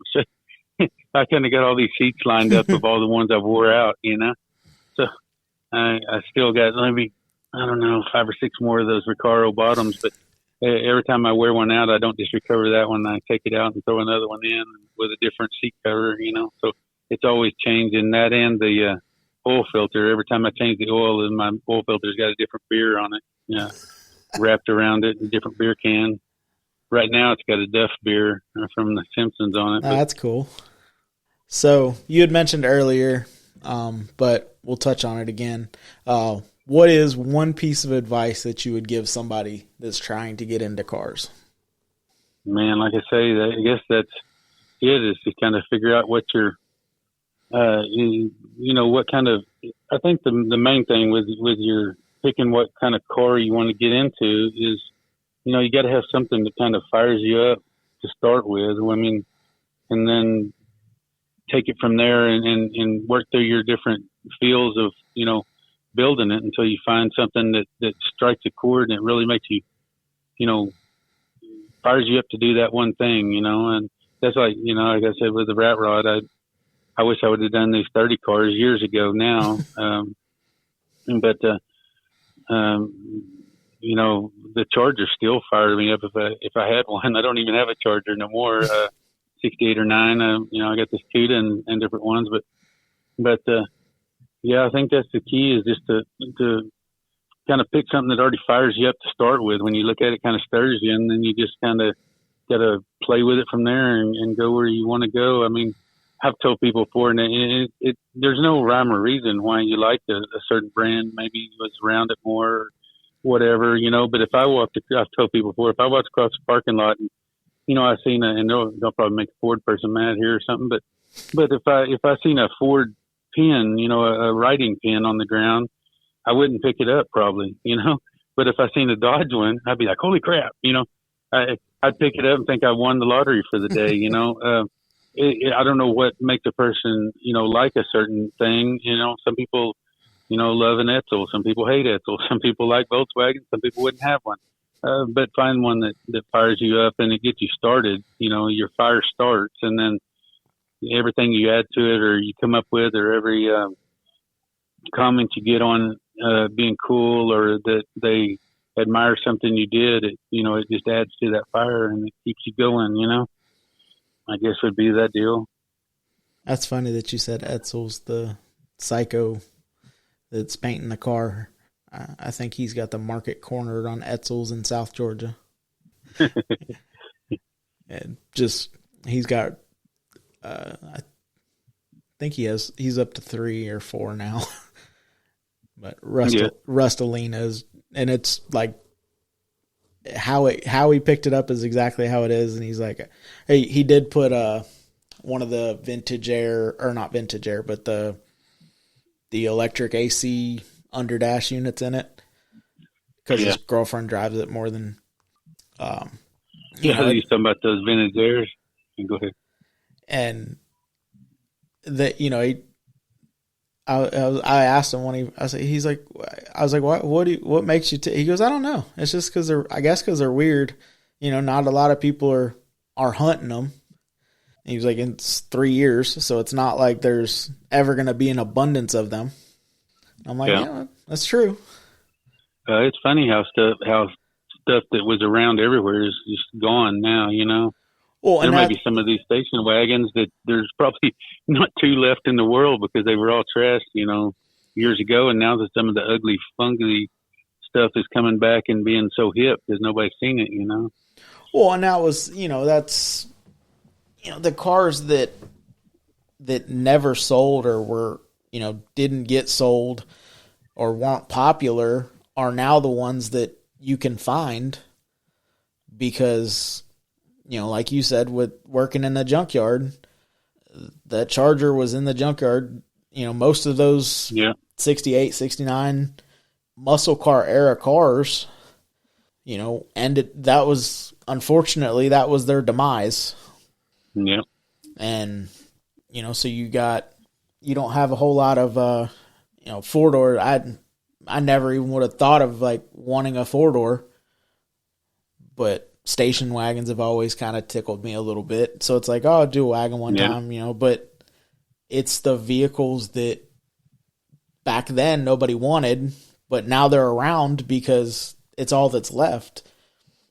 I kind of got all these seats lined up of all the ones I wore out, So I still got maybe, I don't know, 5 or 6 more of those Recaro bottoms, but every time I wear one out, I don't just recover that one. I take it out and throw another one in with a different seat cover, So it's always changing that, and the oil filter. Every time I change the oil, and my oil filter's got a different beer on it, wrapped around it, a different beer can. Right now, it's got a Duff beer from the Simpsons on it. That's cool. So you had mentioned earlier, but we'll touch on it again. What is one piece of advice that you would give somebody that's trying to get into cars? Man, like I say, I guess that's it, is to kind of figure out what your, what kind of, I think the main thing with your picking what kind of car you want to get into is, you got to have something that kind of fires you up to start with. I mean, and then take it from there and work through your different fields of, building it until you find something that strikes a chord and it really makes you, fires you up to do that one thing, and that's like, like I said, with the rat rod, I wish I would have done these 30 cars years ago now. But the Charger still fired me up if I had one. I don't even have a Charger no more, 68 or 9. I got this Cuda and different ones, but yeah, I think that's the key, is just to kind of pick something that already fires you up to start with. When you look at it, kind of stirs you, and then you just kind of got to play with it from there and go where you want to go. I mean, I've told people before, and there's no rhyme or reason why you like a certain brand. Maybe you was around it more, or whatever, But if I I've told people before, if I walked across the parking lot and I seen and they'll probably make a Ford person mad here or something, but if I seen a Ford pin, a writing pin on the ground, I wouldn't pick it up probably, But if I seen a Dodge one, I'd be like, holy crap, I'd pick it up and think I won the lottery for the day, I don't know what makes a person, like a certain thing. Some people, love an Etzel. Some people hate Etzel. Some people like Volkswagen. Some people wouldn't have one. But find one that fires you up and it gets you started. Your fire starts, and then everything you add to it or you come up with, or every comment you get on being cool, or that they admire something you did, it just adds to that fire and it keeps you going, I guess would be that deal. That's funny that you said Etzel's the psycho that's painting the car. I think he's got the market cornered on Etzel's in South Georgia. And he's got, I think he's up to 3 or 4 now. But Rustalina is, and it's like how he picked it up is exactly how it is. And he's like, hey, he did put one of the vintage air, or not vintage air, but the electric AC underdash units in it, because his girlfriend drives it more than. He's talking about those vintage airs. Go ahead. And that I asked him when I was like, what makes you? He goes, I don't know. It's just because because they're weird. Not a lot of people are hunting them. And he was like, it's 3 years, so it's not like there's ever going to be an abundance of them. I'm like, yeah, that's true. It's funny how stuff that was around everywhere is just gone now. Well, there may be some of these station wagons that there's probably not 2 left in the world because they were all trashed, years ago. And now that some of the ugly, funky stuff is coming back and being so hip because nobody's seen it, Well, and that was, that's, the cars that never sold or were, didn't get sold or weren't popular are now the ones that you can find because, like you said, with working in the junkyard, that Charger was in the junkyard. Most of those 68, 69 muscle car era cars, that was, unfortunately, that was their demise. Yeah. And, so you don't have a whole lot of, 4-door. I never even would have thought of like wanting a 4-door, but station wagons have always kind of tickled me a little bit. So it's like, oh, I'll do a wagon one time, but it's the vehicles that back then nobody wanted, but now they're around because it's all that's left.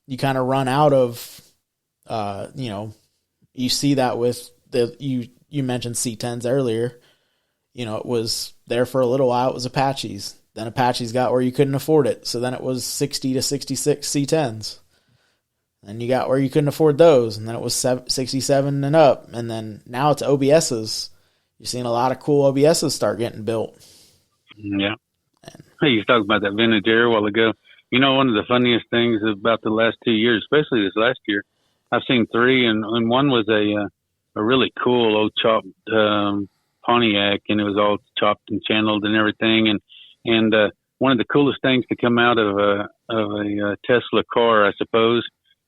You kind of run out of, you see that with you mentioned C10s earlier. It was there for a little while. It was Apaches. Then Apaches got where you couldn't afford it. So then it was 60 to 66 C10s. Then you got where you couldn't afford those. And then it was 67 and up. And then now it's OBSs. You're seeing a lot of cool OBSs start getting built. Yeah. Hey, you talked about that vintage air a while ago. One of the funniest things about the last 2 years, especially this last year, I've seen 3, and one was a really cool old chopped Pontiac, and it was all chopped and channeled and everything. And one of the coolest things to come out of a Tesla car, I suppose,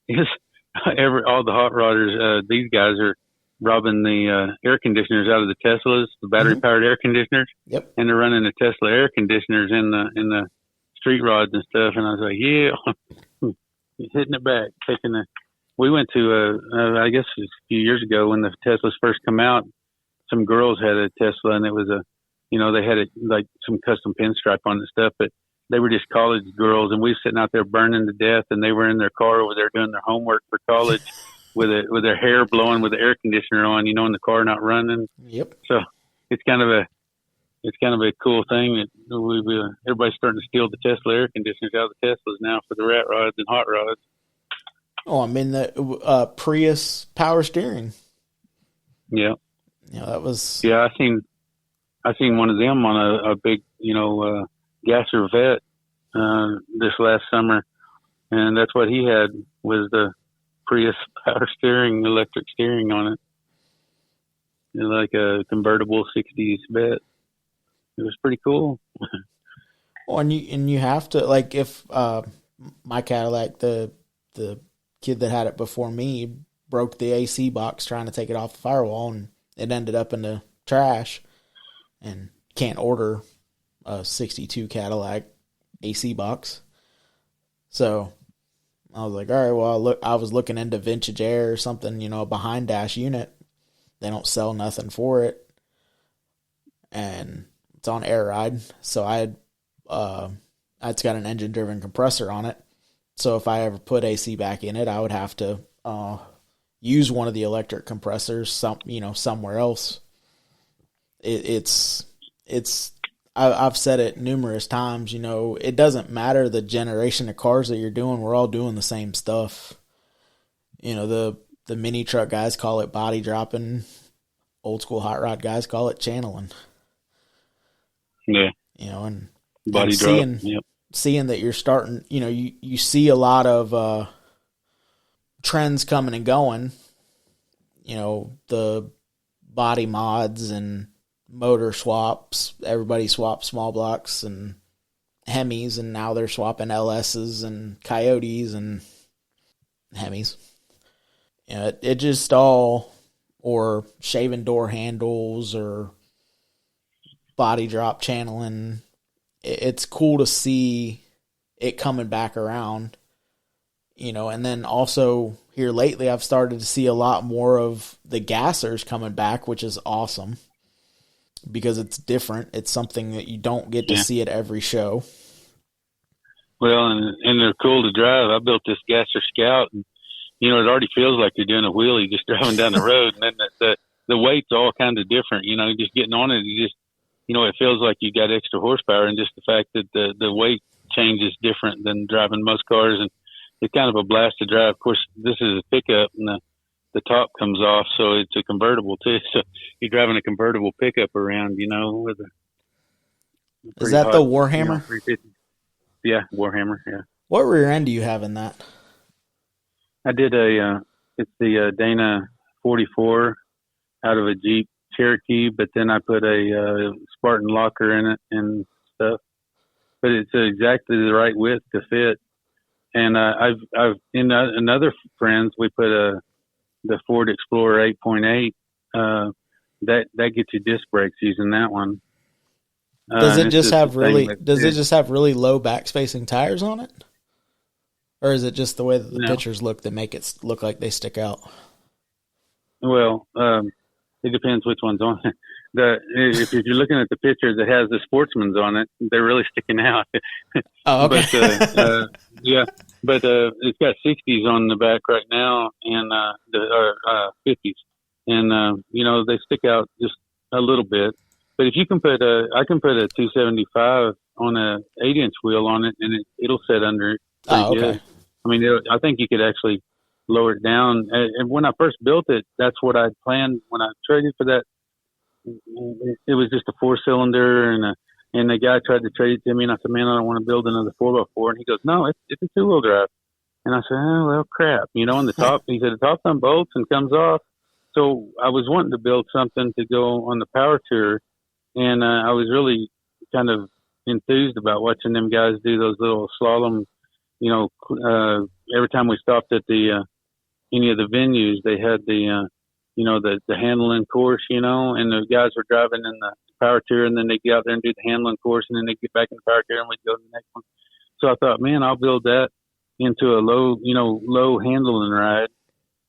is all the hot rodders. These guys are robbing the air conditioners out of the Teslas, the battery powered air conditioners. Yep. And they're running the Tesla air conditioners in the street rods and stuff. And I was like, yeah, hitting it back, we went to I guess a few years ago when the Teslas first come out. Some girls had a Tesla, and it was they had like some custom pinstripe on the stuff, but they were just college girls, and we were sitting out there burning to death, and they were in their car over there doing their homework for college with their hair blowing with the air conditioner on, in the car not running. Yep. So it's kind of a cool thing that everybody's starting to steal the Tesla air conditioners out of the Teslas now for the rat rods and hot rods. Oh, I mean the Prius power steering. Yeah. that was. Yeah, I seen one of them on a big, gasser vet this last summer, and that's what he had was the Prius power steering, electric steering on it, like a convertible '60s vet. It was pretty cool. Well, and you have to, like, if my Cadillac, the kid that had it before me broke the AC box trying to take it off the firewall, and it ended up in the trash, and can't order a '62 Cadillac AC box. So I was like, all right, well, I was looking into Vintage Air or something, a behind dash unit. They don't sell nothing for it, and it's on air ride. So it's got an engine driven compressor on it. So if I ever put AC back in it, I would have to use one of the electric compressors somewhere else. I've said it numerous times, it doesn't matter the generation of cars that you're doing. We're all doing the same stuff. The mini truck guys call it body dropping. Old school hot rod guys call it channeling. Yeah. And body and drop. Yep. Seeing that you're starting, you see a lot of trends coming and going. The body mods and motor swaps. Everybody swaps small blocks and Hemis, and now they're swapping LSs and Coyotes and Hemis. It just all, or shaving door handles or body drop channeling. It's cool to see it coming back around, and then also here lately I've started to see a lot more of the gassers coming back, which is awesome because it's different. It's something that you don't get to see at every show. Well, and they're cool to drive. I built this gasser Scout, and it already feels like you're doing a wheelie just driving down the road, and then the weight's all kind of different. Just getting on it, it feels like you got extra horsepower, and just the fact that the weight change is different than driving most cars, and it's kind of a blast to drive. Of course, this is a pickup, and the top comes off, so it's a convertible too. So you're driving a convertible pickup around, with a is that the Warhammer? 350. Yeah, Warhammer. Yeah. What rear end do you have in that? I did it's the Dana 44 out of a Jeep Cherokee, but then I put a Spartan locker in it and stuff. But it's exactly the right width to fit. And I've in another friends we put the Ford Explorer 8.8. That gets you disc brakes using that one. Does it just have really low back spacing tires on it? Or is it just the way that the pictures look that make it look like they stick out? Well, it depends which one's on it. If you're looking at the picture that has the Sportsman's on it, they're really sticking out. Oh, okay. But it's got 60s on the back right now, and 50s, and they stick out just a little bit. But if you can I can put a 275 on a 8-inch wheel on it, and it'll set under it. Okay. Good. I mean, I think you could actually lower it down. And when I first built it, that's what I planned when I traded for that. It was just a 4-cylinder, and the guy tried to trade it to me, and I said, man, I don't want to build another 4x4. And he goes, no, it's a 2-wheel drive. And I said, oh, well, crap. And the top, he said, the top unbolts and comes off. So I was wanting to build something to go on the power tour, and I was really kind of enthused about watching them guys do those little slalom. Every time we stopped at any of the venues, they had the handling course, and the guys were driving in the power tour, and then they'd get out there and do the handling course, and then they'd get back in the power tour, and we'd go to the next one. So I thought, man, I'll build that into a low handling ride,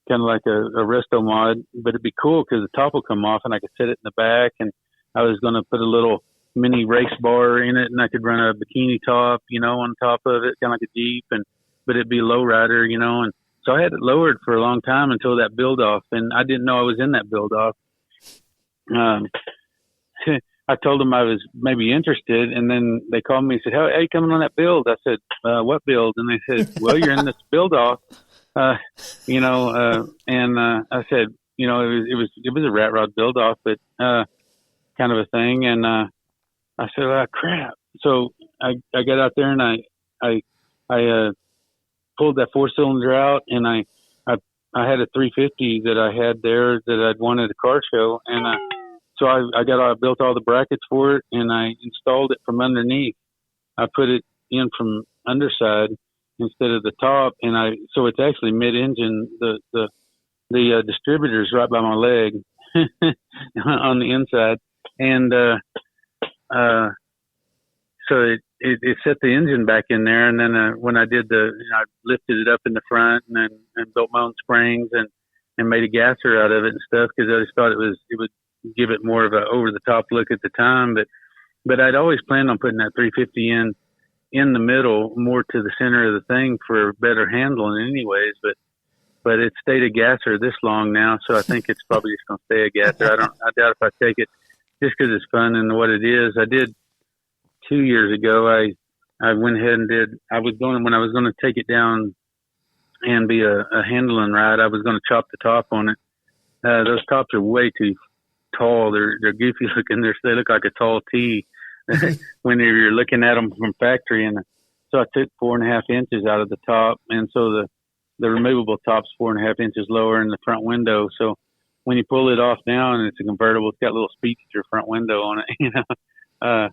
kind of like a resto mod, but it'd be cool because the top will come off, and I could set it in the back, and I was going to put a little mini race bar in it, and I could run a bikini top, on top of it, kind of like a Jeep, but it'd be a low rider, and so I had it lowered for a long time until that build off, and I didn't know I was in that build off. I told them I was maybe interested, and then they called me and said, "Hey, you coming on that build?" I said, "What build?" And they said, "Well, you're in this build off, and I said, it was a rat rod build off, but kind of a thing. And I said, "Oh crap!" So I got out there and I pulled that 4-cylinder out, and I had a 350 that I had there that I'd won at a car show, and so I built all the brackets for it, and I installed it from underneath. I put it in from underside instead of the top, and so it's actually mid-engine. The distributor's right by my leg on the inside, and so it set the engine back in there, and then when I did I lifted it up in the front and built my own springs and made a gasser out of it and stuff, because I just thought it would give it more of a over the top look at the time, but I'd always planned on putting that 350 in the middle, more to the center of the thing for better handling anyways, but it stayed a gasser this long now, so I think it's probably just going to stay a gasser. I doubt if I take it just because it's fun and what it is. I did 2 years ago. I went ahead and when I was going to take it down and be a handling ride, I was going to chop the top on it. Those tops are way too tall. They're goofy looking. They look like a tall T when you're looking at them from factory. And so I took 4.5 inches out of the top, and so the removable top's 4.5 inches lower in the front window. So when you pull it off now, and it's a convertible, it's got a little speedster front window on it,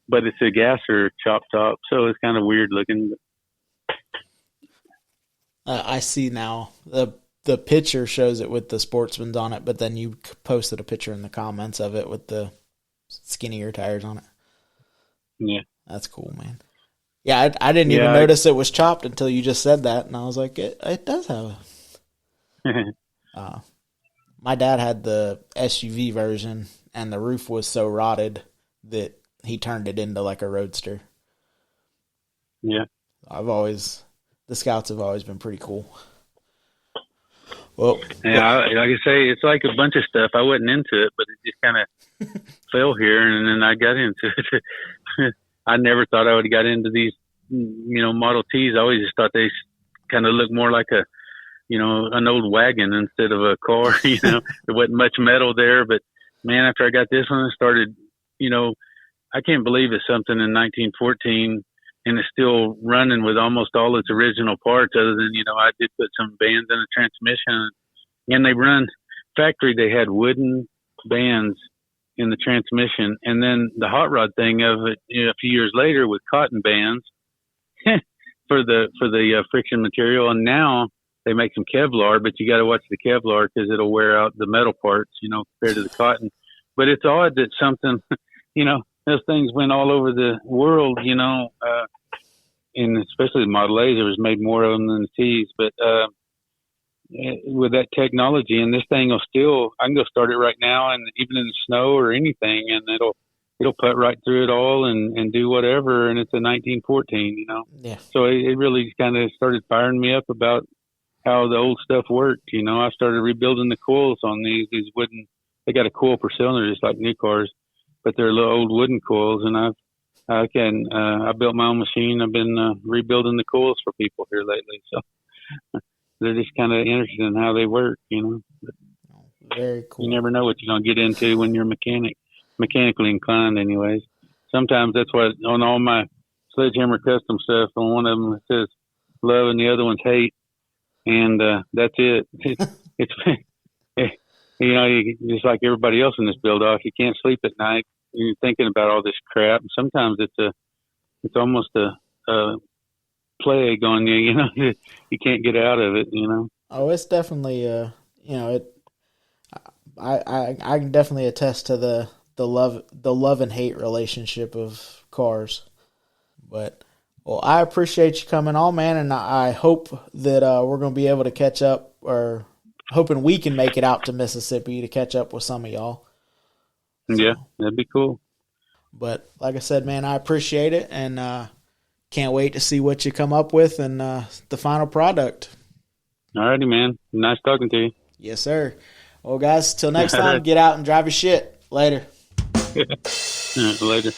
but it's a gasser chop top, so it's kind of weird looking. I see now. The picture shows it with the Sportsman's on it, but then you posted a picture in the comments of it with the skinnier tires on it. Yeah. That's cool, man. Yeah, I didn't even notice it was chopped until you just said that, and I was like, it does have a... my dad had the SUV version, and the roof was so rotted that he turned it into like a roadster. Yeah. The Scouts have always been pretty cool. Well, yeah, like I say, it's like a bunch of stuff. I wasn't into it, but it just kind of fell here, and then I got into it. I never thought I would have got into these, Model Ts. I always just thought they kind of looked more like an old wagon instead of a car. There wasn't much metal there, but man, after I got this one, I started, I can't believe it's something in 1914 and it's still running with almost all its original parts, other than, I did put some bands in the transmission, and they run factory. They had wooden bands in the transmission, and then the hot rod thing of it, a few years later with cotton bands for the friction material. And now they make some Kevlar, but you got to watch the Kevlar because it'll wear out the metal parts, compared to the cotton. But it's odd that something, those things went all over the world, and especially the Model A's. There was made more of them than the T's, but with that technology, and this thing I can go start it right now, and even in the snow or anything, and it'll put right through it all and do whatever. And it's a 1914, Yeah. So it really kind of started firing me up about how the old stuff worked. I started rebuilding the coils on these wooden. They got a coil per cylinder just like new cars, but they're little old wooden coils, and I built my own machine. I've been rebuilding the coils for people here lately, so they're just kind of interested in how they work, Very cool. You never know what you're going to get into when you're mechanically inclined anyways. Sometimes that's what, on all my Sledgehammer custom stuff, on one of them it says love and the other one's hate, and that's it. It's just like everybody else in this build off, you can't sleep at night. You're thinking about all this crap. And sometimes it's almost a plague on you. You can't get out of it. Oh, it's definitely I can definitely attest to the love and hate relationship of cars. But I appreciate you coming on, man, and I hope that we're going to be able to catch up, or hoping we can make it out to Mississippi to catch up with some of y'all. So, yeah, that'd be cool. But like I said, man, I appreciate it, and can't wait to see what you come up with and the final product. All righty, man. Nice talking to you. Yes, sir. Well, guys, till next time, get out and drive your shit. Later. Later.